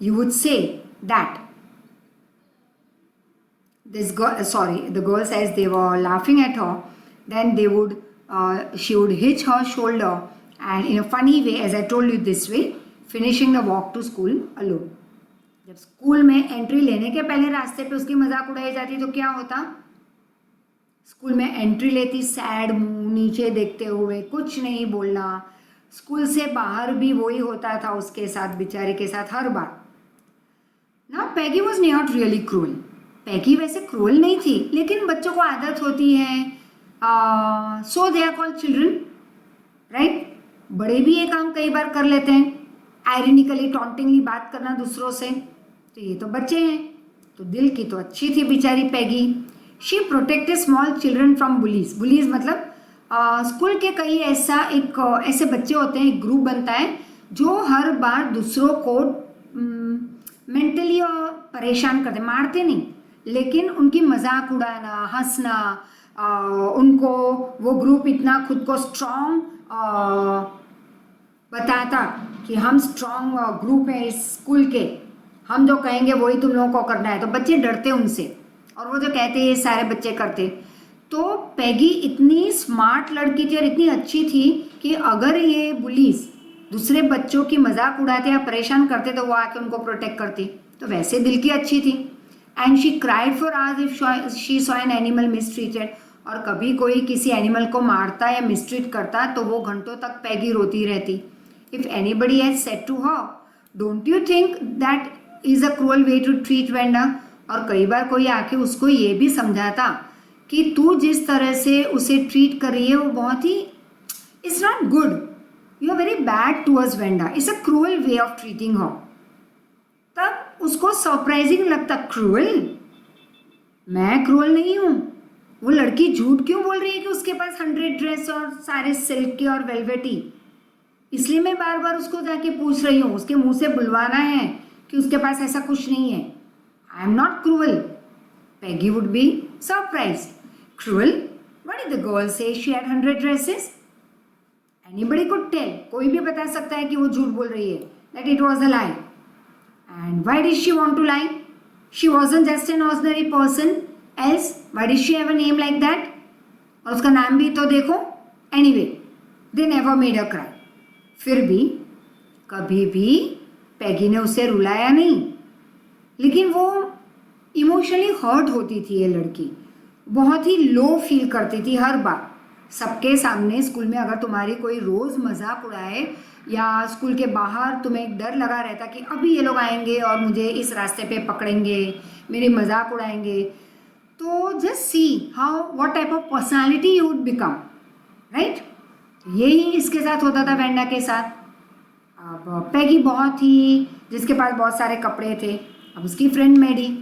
you would say that this girl, the girls as they were laughing at her, then they would she would hitch her shoulder and in a funny way, as I told you this way, finishing the walk to school alone. जब school में entry लेने के पहले रास्ते पे उसकी मजाक उड़ाई जाती तो क्या होता? स्कूल में एंट्री लेती सैड मुंह नीचे देखते हुए, कुछ नहीं बोलना. स्कूल से बाहर भी वही होता था उसके साथ, बेचारे के साथ हर बार ना. पैगी वॉज नॉट रियली क्रूअल. पैगी वैसे क्रूअल नहीं थी, लेकिन बच्चों को आदत होती है. So they are called children, right? बड़े भी ये काम कई बार कर लेते हैं, आयरनिकली टॉन्टिंगली बात करना दूसरों से. तो ये तो बच्चे हैं. तो दिल की तो अच्छी थी बेचारी Peggy. She protected small children from bullies. Bullies मतलब स्कूल के कई ऐसे बच्चे होते हैं, एक ग्रुप बनता है जो हर बार दूसरों को मेंटली परेशान करते. मारते नहीं, लेकिन उनकी मजाक उड़ाना, हंसना. उनको वो ग्रुप इतना खुद को स्ट्रॉन्ग बताता कि हम स्ट्रॉन्ग ग्रुप है इस स्कूल के, हम जो कहेंगे वही तुम लोगों को करना है. तो बच्चे डरते उनसे, और वो जो कहते ये सारे बच्चे करते. तो पैगी इतनी स्मार्ट लड़की थी और इतनी अच्छी थी कि अगर ये बुलीज दूसरे बच्चों की मजाक उड़ाते या परेशान करते तो वो आके उनको प्रोटेक्ट करती. तो वैसे दिल की अच्छी थी. And she cried for hours if she saw an animal mistreated. और कभी कोई किसी एनिमल को मारता या मिसट्रीट करता तो वो घंटों तक पैगी रोती रहती. If anybody has said to her, don't you think that is a cruel way to treat Wanda? और कई बार कोई आके उसको ये भी समझाता कि तू जिस तरह से उसे ट्रीट कर रही है वो बहुत ही it's not good. You are very bad towards Wanda, it's a cruel way of treating her. तब उसको सरप्राइजिंग लगता, क्रूअल? मैं क्रूअल नहीं हूँ। वो लड़की झूठ क्यों बोल रही है कि उसके पास 100 ड्रेस और सारे सिल्क के और वेलवेटी? इसलिए मैं बार बार उसको जाके पूछ रही हूँ, उसके मुंह से बुलवाना है कि उसके पास ऐसा कुछ नहीं है। आई am not cruel. Peggy would be surprised. Cruel? What did the girl say? She had 100 dresses? Anybody could tell. कोई भी बता सकता है कि वो झूठ बोल रही है. That it was a lie. And why did she want to lie? She wasn't just an ordinary person. Else, why did she have a name like that? और उसका नाम भी तो देखो. Anyway, they never made her cry. फिर भी कभी भी पैगी ने उसे रुलाया नहीं, लेकिन वो इमोशनली हर्ट होती थी। ये लड़की बहुत ही लो फील करती थी हर बार सबके सामने। स्कूल में अगर तुम्हारी कोई रोज़ मजाक उड़ाए या स्कूल के बाहर तुम्हें एक डर लगा रहता कि अभी ये लोग आएंगे और मुझे इस रास्ते पे पकड़ेंगे, मेरी मजाक उड़ाएंगे, तो just see how what type of personality you would become, right? यही इसके साथ होता था वेंडा के साथ। अब पैगी बहुत ही जिसके पास बहुत सारे कपड़े थे। अब उसकी friend Maddie,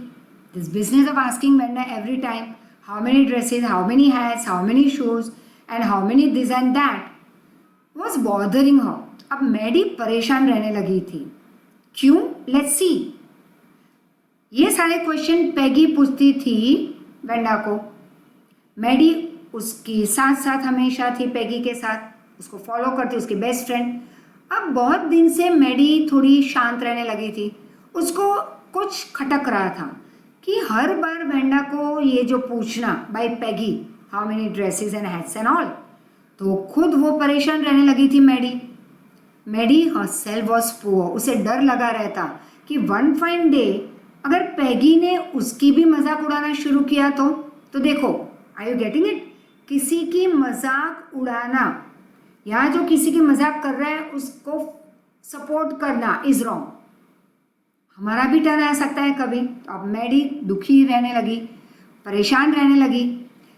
this business of asking Venda every time how many dresses, how many hats, how many shoes and how many this and that was bothering her. अब मैडी परेशान रहने लगी थी। क्यों? Let's see. ये सारे क्वेश्चन पैगी पूछती थी वेंडा को। मैडी उसकी साथ साथ हमेशा थी, पैगी के साथ, उसको फॉलो करती, उसकी बेस्ट फ्रेंड। अब बहुत दिन से मैडी थोड़ी शांत रहने लगी थी। उसको कुछ खटक रहा था कि हर बार वेंडा को ये जो पूछना by Peggy how many dresses and hats and all, तो खुद वो परेशान रहने लगी थी मैडी हरसेल्फ वाज पुअर। उसे डर लगा रहता कि वन फाइन डे अगर पैगी ने उसकी भी मजाक उड़ाना शुरू किया तो देखो, आर यू गेटिंग इट? किसी की मजाक उड़ाना या जो किसी की मजाक कर रहा है उसको सपोर्ट करना इज रॉन्ग। हमारा भी टर्न आ सकता है कभी। तो अब मैडी दुखी रहने लगी, परेशान रहने लगी।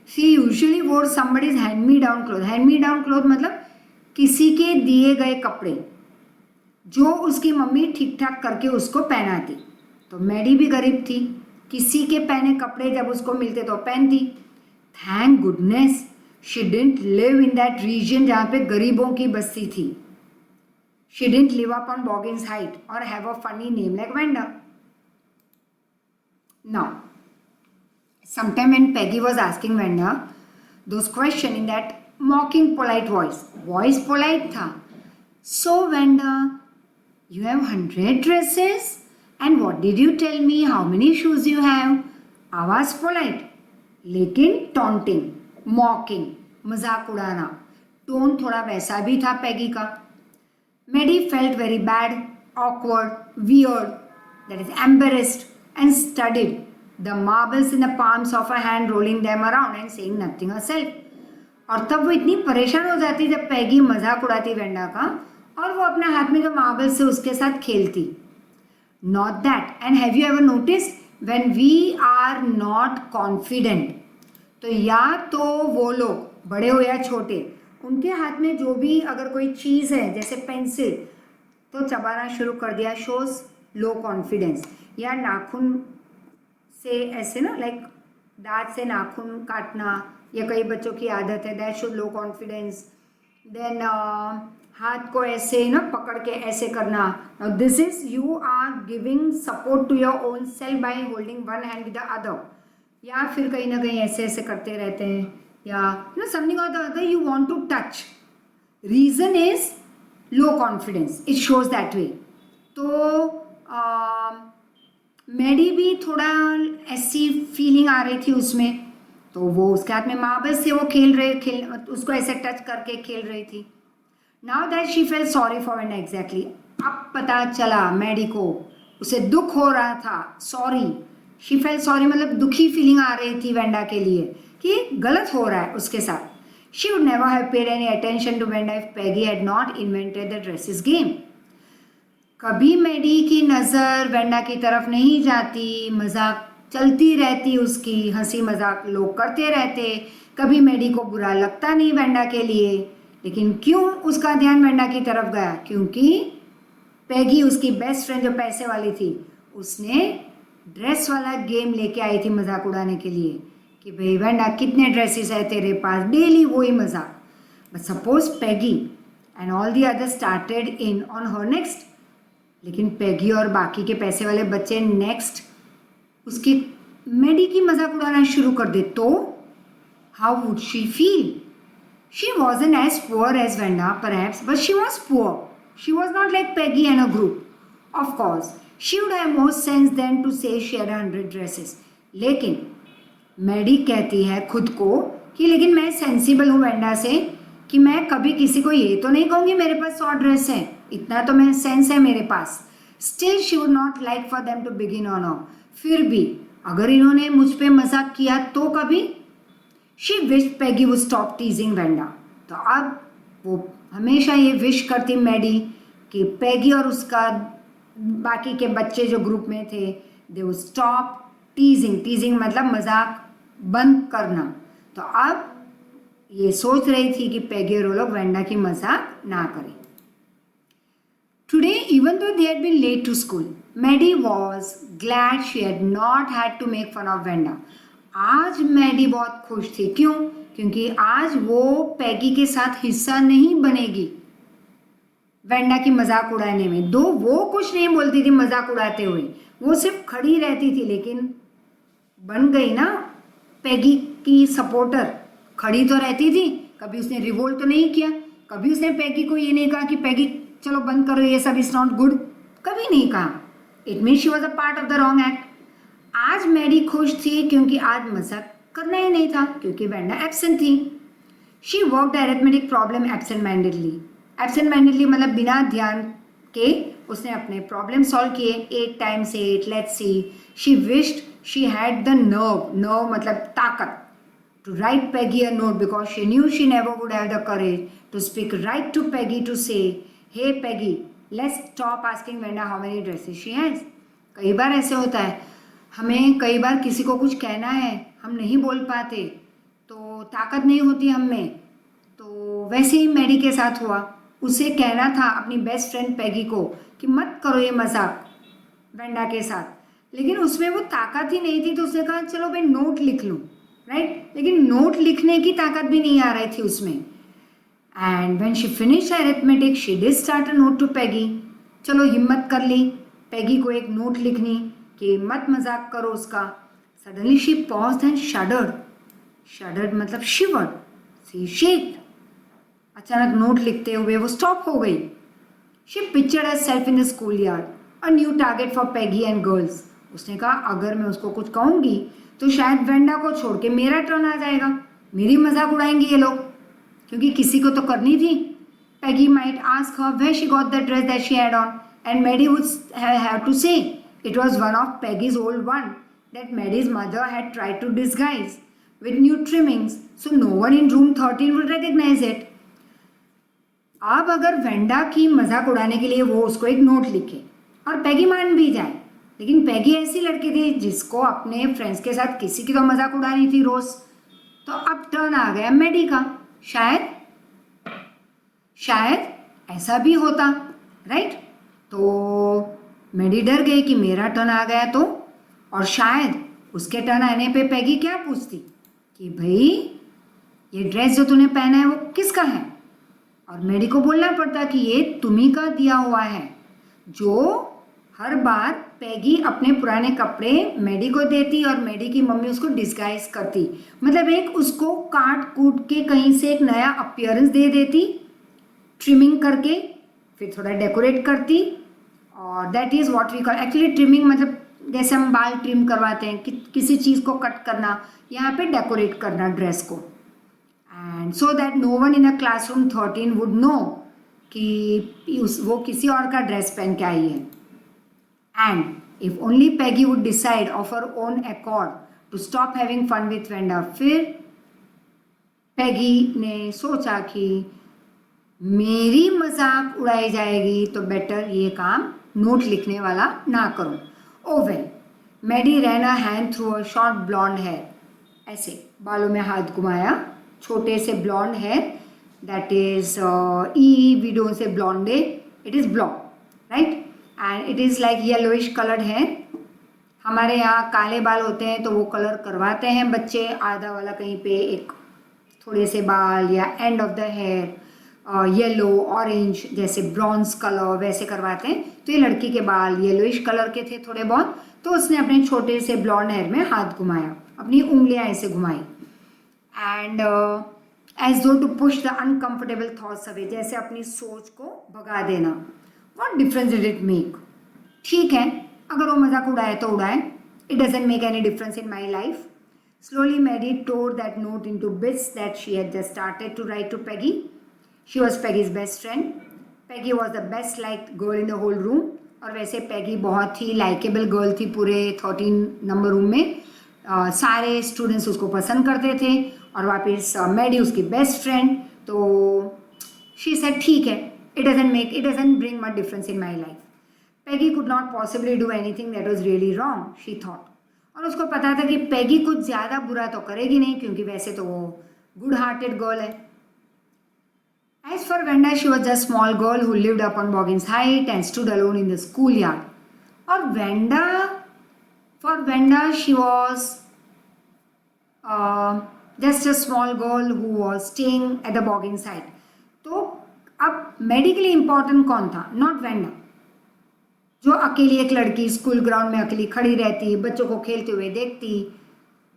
शी यूजुअली वोर somebody's hand me down cloth. Hand me down cloth मतलब किसी के दिए गए कपड़े जो उसकी मम्मी ठीक ठाक करके उसको पहनाती। तो मैडी भी गरीब थी, किसी के पहने कपड़े जब उसको मिलते तो पहनती। Thank goodness she didn't live in that region जहाँ पे गरीबों की बस्ती थी। She didn't live up on Boggin's height or have a funny name like Venda. Now, sometime when Peggy was asking Venda those questions in that mocking polite voice polite था. So Venda, you have 100 dresses and what did you tell me? How many shoes you have? आवाज polite, लेकिन taunting, mocking, मजाक उड़ाना, tone थोड़ा वैसा भी था पैगी का। Maddie felt very bad, awkward, weird, that is embarrassed, and studied the marbles in the palms of her hand, rolling them around and saying nothing herself. और तब वो इतनी परेशान हो जाती जब पैगी मजाक उड़ाती वेंडा का और वो अपने हाथ में जो मार्बल्स से उसके साथ खेलती। Not that. And have you ever noticed when we are not confident, तो या तो वो लोग बड़े हो या छोटे, उनके हाथ में जो भी अगर कोई चीज़ है जैसे पेंसिल तो चबाना शुरू कर दिया, शोज लो कॉन्फिडेंस। या नाखून से ऐसे ना लाइक दांत से नाखून काटना, या कई बच्चों की आदत है, that shows low confidence. Then हाथ को ऐसे ना पकड़ के ऐसे करना, this is you are giving support to your own self by holding one hand with the other. या फिर कहीं ना कहीं ऐसे ऐसे करते रहते हैं, या यू नो समथिंग और the other you want to touch. Reason is low confidence, it shows that way. तो मैडी भी थोड़ा ऐसी फीलिंग आ रही थी उसमें, तो वो उसके हाथ में मार्बल से वो खेल उसको ऐसे टच करके खेल रही थी। Now that she fail sorry for Wanda exactly. अब पता चला मैडी को, उसे दुख हो रहा था। सॉरी, शी फेल सॉरी मतलब दुखी फीलिंग आ रही थी वेंडा के लिए कि गलत हो रहा है उसके साथ। She would never have paid any attention to Wanda if Peggy had not invented the dresses game. कभी मैडी की नज़र वेंडा की तरफ नहीं जाती, मजाक चलती रहती उसकी, हंसी मजाक लोग करते रहते, कभी मैडी को बुरा लगता नहीं वेंडा के लिए। लेकिन क्यों उसका ध्यान वेंडा की तरफ गया? क्योंकि पैगी, उसकी बेस्ट फ्रेंड जो पैसे वाली थी, उसने ड्रेस वाला गेम लेके आई थी मजाक उड़ाने के लिए कि भाई वेंडा कितने ड्रेसेस है तेरे पास, डेली वही मजाक. But suppose Peggy and all the other started in on her next, लेकिन पैगी और बाकी के पैसे वाले बच्चे नेक्स्ट उसकी मेडी की मजाक उड़ाना शुरू कर दे, तो how would she feel? She wasn't as poor as Venda perhaps, but she was poor. She was not like Peggy and her group. Of course, she would have more sense than to say she had 100 dresses. लेकिन Maddie कहती है खुद को कि लेकिन मैं sensible हूँ Wanda से कि मैं कभी किसी को ये तो नहीं कहूँगी मेरे पास 100 ड्रेस है, इतना तो मैं सेंस है मेरे पास. Still she would not like for them to begin on her. फिर भी अगर इन्होंने मुझ पे मजाक किया तो कभी. She wished Peggy would stop teasing Venda. तो अब वो हमेशा ये विश करती मैडी कि पैगी और उसका बाकी के बच्चे जो ग्रुप में थे, दे वुड स्टॉप टीजिंग. टीजिंग मतलब मजाक बंद करना. तो अब ये सोच रही थी कि पैगी और वो लोग वेंडा की मजाक ना करें. Today, even though they had been late to school, Maddie was glad she had not had to make fun of Venda. आज मैडी बहुत खुश थी. क्यों? क्योंकि आज वो पैगी के साथ हिस्सा नहीं बनेगी वेंडा की मजाक उड़ाने में. दो वो कुछ नहीं बोलती थी मजाक उड़ाते हुए, वो सिर्फ खड़ी रहती थी, लेकिन बन गई ना पैगी की सपोर्टर. खड़ी तो रहती थी, कभी उसने रिवोल्ट तो नहीं किया, कभी उसने पैगी को ये नहीं कहा कि पैगी चलो बंद करो ये सब, इट्स नॉट गुड, कभी नहीं कहा. It mean she was a part of the wrong act. आज मैडी खुश थी क्योंकि आज मजाक करना ही नहीं था, क्योंकि वेंडा एब्सेंट थी. She worked arithmetic problem absent mindedly. Absent mindedly मतलब बिना ध्यान के उसने अपने प्रॉब्लम सॉल्व किए. 8 times 8, let's see. She wished she had the nerve. Nerve मतलब ताकत. To write Peggy a note because she knew she never would have the courage to speak right to Peggy to say, hey Peggy let's stop asking Wanda how many dresses she has. कई बार ऐसे होता है, हमें कई बार किसी को कुछ कहना है, हम नहीं बोल पाते, तो ताकत नहीं होती हम में. तो वैसे ही मैडी के साथ हुआ. उसे कहना था अपनी बेस्ट फ्रेंड पैगी को कि मत करो ये मजाक वेंडा के साथ, लेकिन उसमें वो ताकत ही नहीं थी. तो उसने कहा चलो भाई नोट लिख लूँ, राइट. लेकिन नोट लिखने की ताकत भी नहीं आ रही थी उसमें. And when she finished arithmetic she did start a note to Peggy. चलो हिम्मत कर ली पैगी को एक नोट लिखनी कि मत मजाक करो उसका. Suddenly she paused and shuddered. Shuddered मतलब शिवर्ड, सी शेक्ड. अचानक नोट लिखते हुए वो स्टॉप हो गई. She pictured herself in the school yard, a new target for Peggy and girls. उसने कहा अगर मैं उसको कुछ कहूँगी तो शायद वेंडा को छोड़ के मेरा टर्न आ जाएगा, मेरी मजाक उड़ाएंगे ये लोग, क्योंकि किसी को तो करनी थी. Peggy might ask her where she got the dress that she had on and Maddie would have to say it was one of Peggy's old one that Maddie's mother had tried to disguise with new trimmings, so no one in room 13 would recognize it. अब अगर Wanda की मजाक उड़ाने के लिए वो उसको एक नोट लिखे और पैगी मान भी जाए, लेकिन पैगी ऐसी लड़की थी जिसको अपने फ्रेंड्स के साथ किसी की तो मजाक उड़ानी थी रोज. तो अब टर्न आ गया मैडी का. शायद ऐसा भी होता, राइट. तो मैडी डर गई कि मेरा टर्न आ गया तो, और शायद उसके टर्न आने पे पैगी क्या पूछती कि भाई ये ड्रेस जो तूने पहना है वो किसका है, और मैडी को बोलना पड़ता कि ये तुम्ही का दिया हुआ है. जो हर बार पैगी अपने पुराने कपड़े मैडी को देती और मैडी की मम्मी उसको डिस्गाइज करती, मतलब एक उसको काट कूट के कहीं से एक नया अपीयरेंस दे देती, ट्रिमिंग करके फिर थोड़ा डेकोरेट करती. और that is what we call actually trimming, मतलब जैसे हम बाल ट्रिम करवाते हैं कि किसी चीज़ को कट करना, यहाँ पे डेकोरेट करना ड्रेस को. And so that no one in a classroom 13 would know कि वो किसी और का ड्रेस पहन के आई है. And if only Peggy would decide of her own accord to stop having fun with Wanda. फिर पैगी ने सोचा कि मेरी मजाक उड़ाई जाएगी तो बेटर ये काम नोट लिखने वाला ना करूं. Oh well, Maddie ran a hand through a short blond hair. ऐसे बालों में हाथ घुमाया, छोटे से blond hair that is E, we don't say blonde, it is blonde, right? And it is like yellowish colored hair. हमारे यहाँ काले बाल होते हैं तो वो कलर करवाते हैं बच्चे, आधा वाला कहीं पे एक थोड़े से बाल या end of the hair yellow orange जैसे ब्रॉन्ज कलर वैसे करवाते हैं. तो ये लड़की के बाल येलोइश कलर के थे थोड़े बहुत, तो उसने अपने छोटे से ब्लॉन्ड हेयर में हाथ घुमाया, अपनी उंगलियां ऐसे घुमाई. And as though to push the uncomfortable thoughts away, जैसे अपनी सोच को भगा देना. What difference did it make? ठीक है, अगर वो मजाक उड़ाए तो उड़ाए, it doesn't make any difference in my life. Slowly Mary tore that note into bits that she had just started to write to Peggy. She was Peggy's best friend. Peggy was the best liked girl in the whole room. और वैसे Peggy बहुत ही likeable girl थी पूरे 13 number room में. सारे students उसको पसंद करते थे और वापस मैडी उसकी बेस्ट फ्रेंड. तो शी सेड ठीक है, it doesn't bring much difference in my life. Peggy could not possibly do anything that was really wrong, she thought. और उसको पता था कि पैगी कुछ ज़्यादा बुरा तो करेगी नहीं, क्योंकि वैसे तो वो गुड हार्टेड गर्ल है. As for Wanda, she was just small girl who lived upon Boggins Height and stood alone in the school yard. और for Wanda she was just a small girl who was staying at the Boggins Height. तो अब medically important कौन था? Not Wanda, जो अकेली एक लड़की school ground में अकेली खड़ी रहती, बच्चों को खेलते हुए देखती,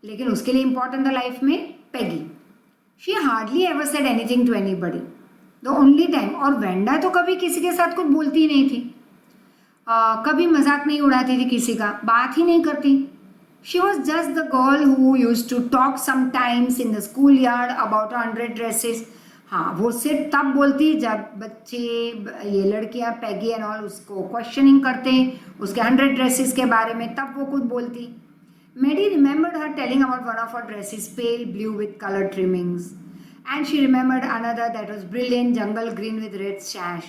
लेकिन उसके लिए इंपॉर्टेंट था लाइफ में Peggy. She hardly ever said anything to anybody the only time. और वेंडा तो कभी किसी के साथ कुछ बोलती ही नहीं थी, कभी मजाक नहीं उड़ाती थी किसी का, बात ही नहीं करती. She was just the girl who used to talk sometimes in the school yard about 100 dresses. हाँ, वो सिर्फ तब बोलती जब बच्चे, ये लड़कियां पैगी एंड ऑल उसको क्वेश्चनिंग करते उसके 100 ड्रेसेस के बारे में, तब वो कुछ बोलती. Maddie remembered her telling about one of her dresses pale blue with colour trimmings and she remembered another that was brilliant jungle green with red sash.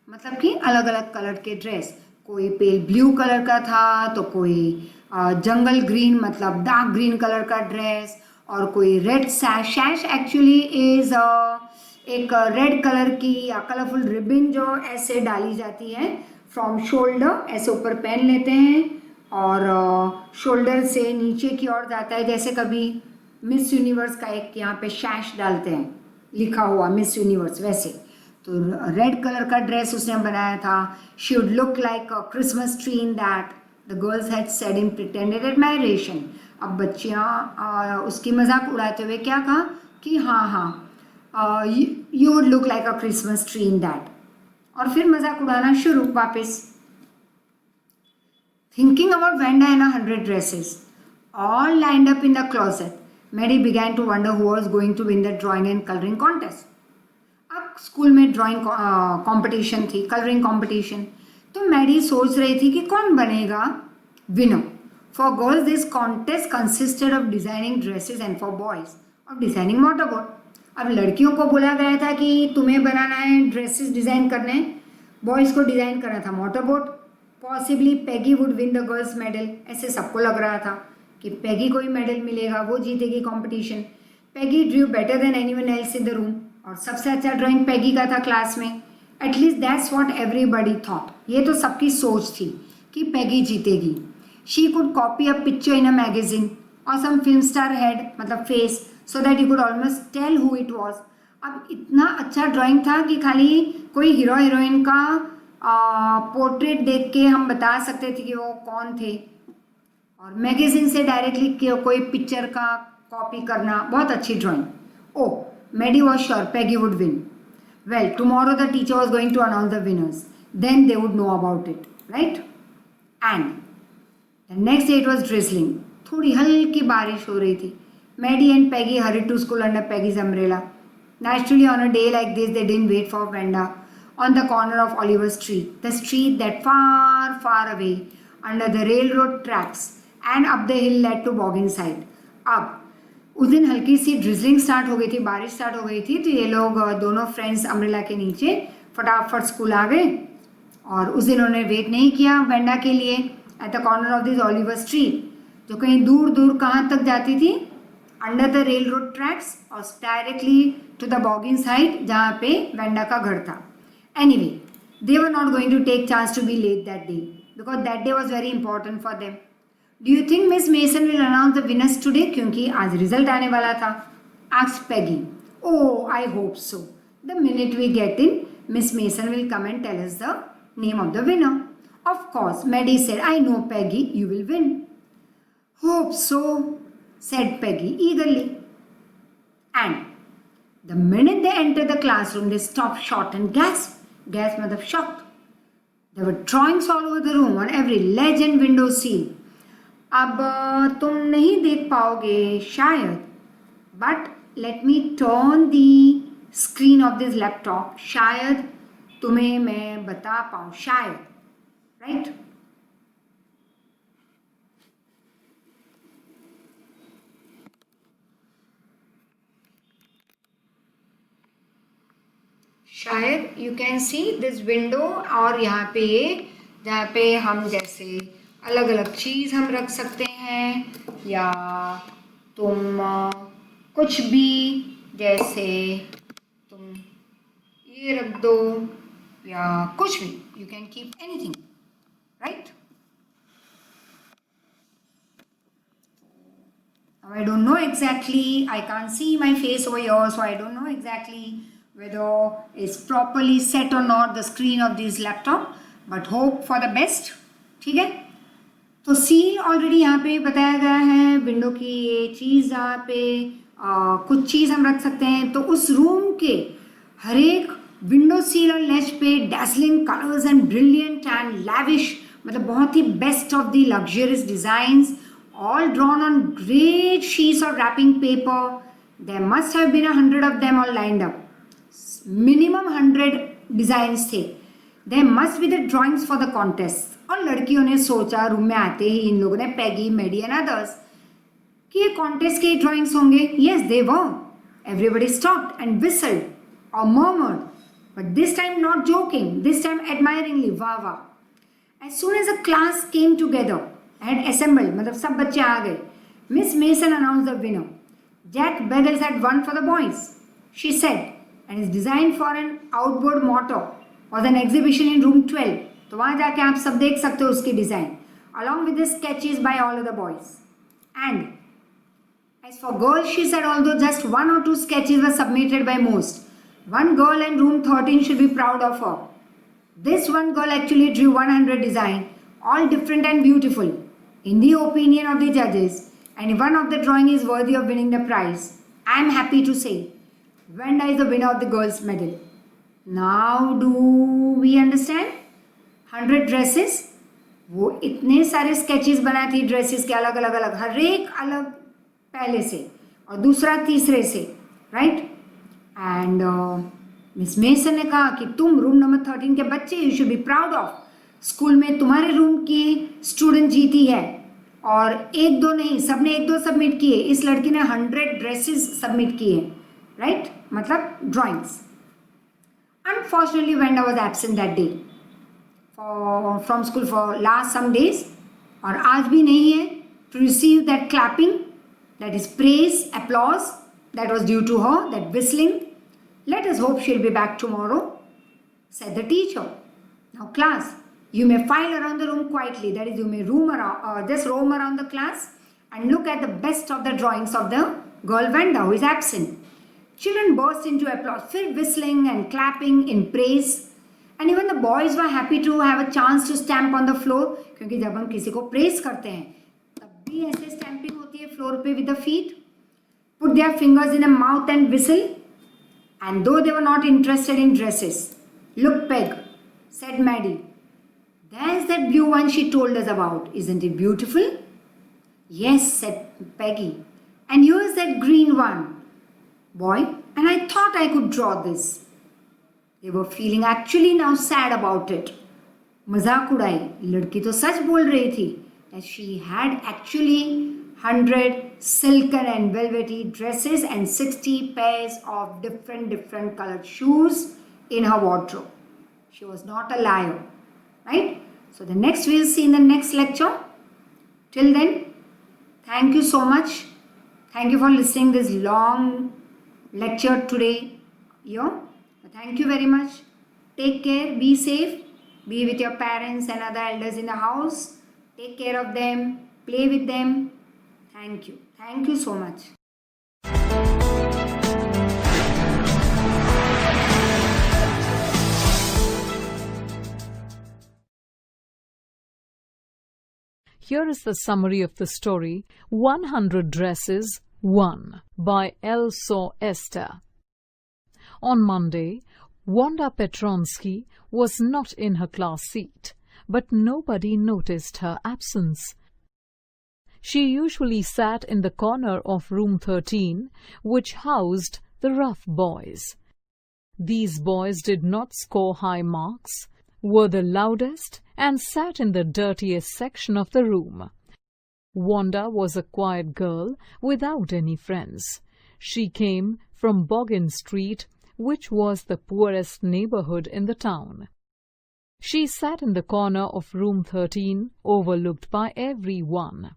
मतलब कि अलग अलग कलर के ड्रेस, कोई पेल ब्लू कलर का था तो कोई जंगल ग्रीन मतलब डार्क ग्रीन कलर का ड्रेस, और कोई रेड सैश. सैश एक्चुअली इज एक रेड कलर की या कलरफुल रिबन जो ऐसे डाली जाती है फ्रॉम शोल्डर, ऐसे ऊपर पहन लेते हैं और शोल्डर से नीचे की ओर जाता है, जैसे कभी मिस यूनिवर्स का एक यहाँ पे शैश डालते हैं लिखा हुआ मिस यूनिवर्स, वैसे. तो रेड कलर का ड्रेस उसने बनाया था. She would look like a Christmas tree in that the girls had said in pretended admiration. अब बच्चियाँ उसकी मजाक उड़ाते हुए क्या कहा कि हाँ you would look like a Christmas tree in that. और फिर मजाक उड़ाना शुरू वापस. Thinking about Vanda and 100 dresses, all lined up in the closet, Mary began to wonder who was going to win the drawing and coloring contest. अब school में drawing competition थी, colouring competition. तो मैडी सोच रही थी कि कौन बनेगा winner. For girls this contest consisted of designing dresses and for boys of designing motorboat. अब लड़कियों को बोला गया था कि तुम्हें बनाना है, ड्रेसेस डिज़ाइन करने हैं, बॉयज़ को डिज़ाइन करना था motorboat. Possibly Peggy would win the girls medal, ऐसे सबको लग रहा था कि पैगी को ही मेडल मिलेगा, वो जीतेगी competition. Peggy Drew better than anyone else in the room, और सबसे अच्छा ड्राइंग पैगी का था क्लास में. At least that's what everybody thought. ये तो सबकी सोच थी कि पैगी जीतेगी. She could copy a picture in a magazine और सम फिल्म स्टार हेड मतलब face, so that you could almost tell who it was. अब इतना अच्छा ड्राइंग था कि खाली कोई हीरो हीरोइन का पोर्ट्रेट देख के हम बता सकते थे कि वो कौन थे. और मैगजीन से डायरेक्टली कोई पिक्चर का कॉपी करना, बहुत अच्छी drawing. Oh, Maddie was sure Peggy would win. Well, tomorrow the teacher was going to announce the winners, then they would know about it, right. And the next day it was drizzling. थोड़ी हल्की बारिश हो रही थी. Maddie and Peggy hurried to school under Peggy's umbrella. Naturally, on a day like this, they didn't wait for Vanda on the corner of Oliver Street, the street that far, far away, under the railroad tracks and up the hill led to Bogginside. अब उस दिन हल्की सी drizzling start हो गई थी, बारिश start हो गई थी. तो ये लोग दोनों फ्रेंड्स अम्ब्रेला के नीचे फटाफट स्कूल आ गए. और उस दिन उन्होंने वेट नहीं किया वेंडा के लिए at the corner of this Oliver street, जो कहीं दूर दूर कहाँ तक जाती थी, under the rail road tracks और directly to the Bogging side जहाँ पे वेंडा का घर था. Anyway, they were not going to take chance to be late that day because that day was very important for them. Do you think Miss Mason will announce the winners today? क्योंकि आज result आने वाला था. Asked Peggy. Oh, I hope so. The minute we get in, Miss Mason will come and tell us the name of the winner. Of course, Maddie said, I know Peggy, you will win. Hope so, said Peggy eagerly. And the minute they entered the classroom, they stopped short and gasped. Gasp matlab shocked. There were drawings all over the room on every ledge and window sill. अब तुम नहीं देख पाओगे शायद, but let me turn the screen of this laptop. शायद तुम्हें मैं बता पाऊँ, शायद, right? शायद you can see this window, और यहाँ पे ये जहाँ पे हम जैसे अलग अलग चीज़ हम रख सकते हैं, या तुम कुछ भी जैसे तुम ये रख दो या कुछ भी, you can keep anything, right? I don't know exactly, I can't see my face over here, so I don't know exactly whether it's properly set or not the screen of this laptop, but hope for the best. ठीक है, तो seal already यहाँ पे बताया गया है, window की ये चीज़ जहाँ पे कुछ चीज़ हम रख सकते हैं, तो उस रूम के हर एक विंडो सील और लेज पे dazzling colours and brilliant and lavish, मतलब बहुत ही best of the luxurious designs, all drawn on great sheets of wrapping paper. There must have been 100 of them all lined up. Minimum 100 designs थे. There must be the drawings for the contest. और लड़कियों ने सोचा room में आते ही, इन लोगों ने, पैगी, मेडी and others, कि ये कॉन्टेस्ट के ड्राइंग्स होंगे. Yes, they were. Everybody stopped and whistled or murmured, but this time not joking, this time admiringly. वाह वाह. As soon as the class came together, had assembled, मतलब सब बच्चे आ गए, Miss Mason announced the winner. Jack Beggars had won for the boys, she said, and is designed for an outboard motor was an exhibition in room 12. तो वहाँ जाके आप सब देख सकते हो उसकी design, along with the sketches by all of the boys. And as for girls, she said, although just 1 or 2 sketches were submitted by most, one girl in room 13 should be proud of her. This one girl actually drew 100 designs, all different and beautiful, in the opinion of the judges, and one of the drawing is worthy of winning the prize. I am happy to say, Wenda is the winner of the girls' medal. Now do we understand? 100 dresses, वो इतने सारे sketches बनाए थे dresses के, अलग अलग अलग, हर एक अलग पहले से और दूसरा तीसरे से, राइट? एंड मिस मेसन ने कहा कि तुम रूम नंबर 13 के बच्चे, you should be proud of, school में तुम्हारे रूम की स्टूडेंट जीती है, और एक दो नहीं, सबने एक दो सबमिट किए, इस लड़की ने 100 ड्रेसेस सबमिट किए, राइट? मतलब drawings. Unfortunately Wanda was absent that day from school for last some days, और आज भी नहीं है to receive that clapping, that is praise, applause that was due to her, that whistling. Let us hope she will be back tomorrow, said the teacher. Now class, you may file around the room quietly, that is, you may just roam around the class and look at the best of the drawings of the girl Wenda who is absent. Children burst into applause, filled whistling and clapping in praise, and even the boys were happy to have a chance to stamp on the floor, क्योंकि जब हम किसी को praise करते हैं तब भी ऐसे stamping होती है floor पे with the feet, put their fingers in a mouth and whistle. And though they were not interested in dresses, look Peg, said Maddie, there's that blue one she told us about. Isn't it beautiful? Yes, said Peggy. And here's that green one, boy, and I thought I could draw this. They were feeling actually now sad about it. मजाक उड़ाई, लड़की तो सच बोल रही थी, that she had actually 100 silken and velvety dresses and 60 pairs of different colored shoes in her wardrobe. She was not a liar, right? So the next we'll see in the next lecture. Till then, thank you so much Thank you for listening this long lecture today. Thank you very much. Take care. Be safe. Be with your parents and other elders in the house. Take care of them. Play with them. Thank you. Thank you so much. Here is the summary of the story 100 Dresses 1 by Elso Esther. On Monday, Wanda Petronsky was not in her class seat, but nobody noticed her absence. She usually sat in the corner of room 13, which housed the rough boys. These boys did not score high marks, were the loudest, and sat in the dirtiest section of the room. Wanda was a quiet girl without any friends. She came from Boggin Street, which was the poorest neighborhood in the town. She sat in the corner of room 13, overlooked by everyone.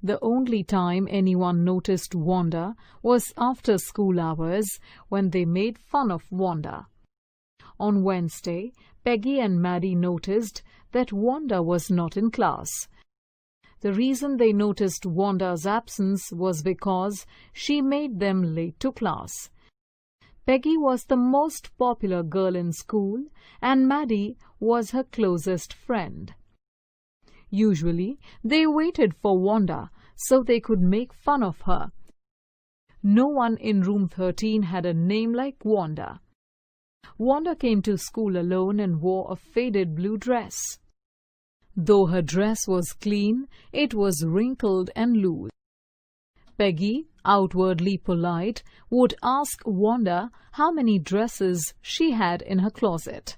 The only time anyone noticed Wanda was after school hours, when they made fun of Wanda. On Wednesday, Peggy and Maddie noticed that Wanda was not in class. The reason they noticed Wanda's absence was because she made them late to class. Peggy was the most popular girl in school, and Maddie was her closest friend. Usually, they waited for Wanda so they could make fun of her. No one in room 13 had a name like Wanda. Wanda came to school alone and wore a faded blue dress. Though her dress was clean, it was wrinkled and loose. Peggy, outwardly polite, would ask Wanda how many dresses she had in her closet.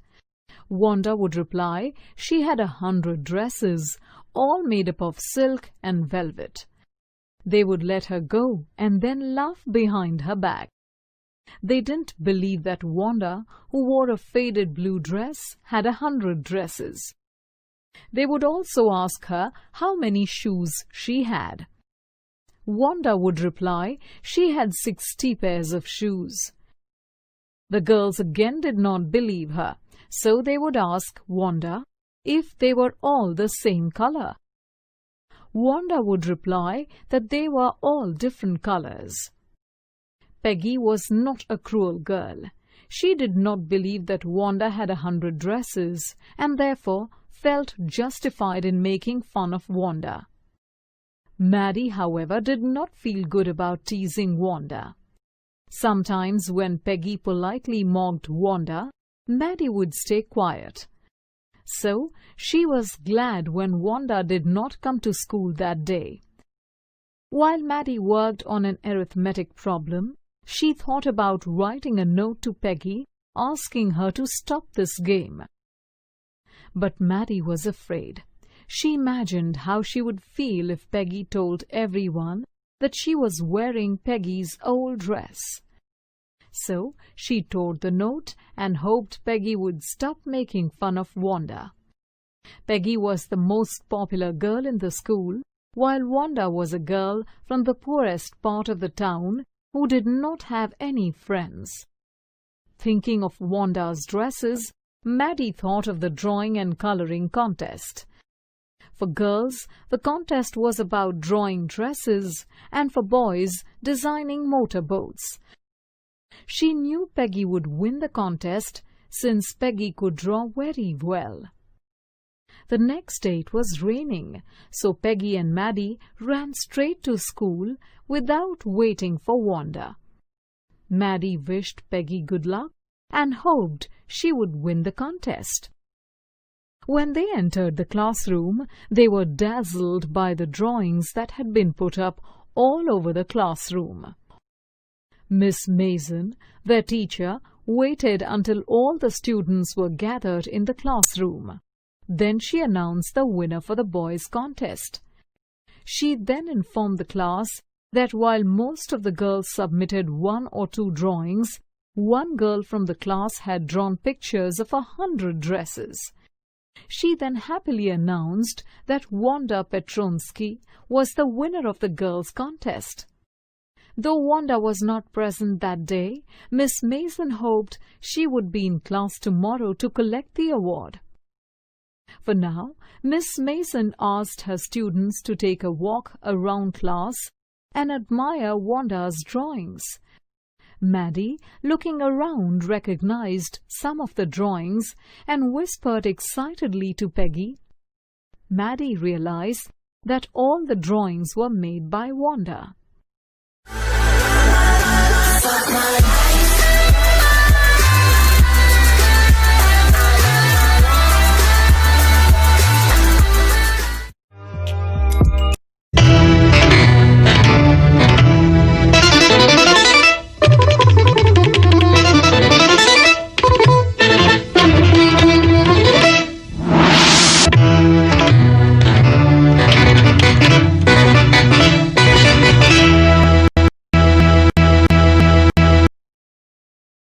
Wanda would reply she had 100 dresses, all made up of silk and velvet. They would let her go and then laugh behind her back. They didn't believe that Wanda, who wore a faded blue dress, had 100 dresses. They would also ask her how many shoes she had. Wanda would reply she had 60 pairs of shoes. The girls again did not believe her, so they would ask Wanda if they were all the same color. Wanda would reply that they were all different colors. Peggy was not a cruel girl. She did not believe that Wanda had 100 dresses, and therefore felt justified in making fun of Wanda. Maddie, however, did not feel good about teasing Wanda. Sometimes when Peggy politely mocked Wanda, Maddie would stay quiet. So she was glad when Wanda did not come to school that day. While Maddie worked on an arithmetic problem, she thought about writing a note to Peggy asking her to stop this game. But Maddie was afraid. She imagined how she would feel if Peggy told everyone that she was wearing Peggy's old dress. So she tore the note and hoped Peggy would stop making fun of Wanda. Peggy was the most popular girl in the school, while Wanda was a girl from the poorest part of the town who did not have any friends. Thinking of Wanda's dresses, Maddie thought of the drawing and coloring contest. For girls, the contest was about drawing dresses, and for boys, designing motorboats. She knew Peggy would win the contest since Peggy could draw very well. The next day it was raining, so Peggy and Maddie ran straight to school without waiting for Wanda. Maddie wished Peggy good luck and hoped she would win the contest. When they entered the classroom, they were dazzled by the drawings that had been put up all over the classroom. Miss Mason, their teacher, waited until all the students were gathered in the classroom. Then she announced the winner for the boys' contest. She then informed the class that while most of the girls submitted 1 or 2 drawings, one girl from the class had drawn pictures of 100 dresses. She then happily announced that Wanda Petronsky was the winner of the girls' contest. Though Wanda was not present that day, Miss Mason hoped she would be in class tomorrow to collect the award. For now, Miss Mason asked her students to take a walk around class and admire Wanda's drawings. Maddie, looking around, recognized some of the drawings and whispered excitedly to Peggy. Maddie realized that all the drawings were made by Wanda.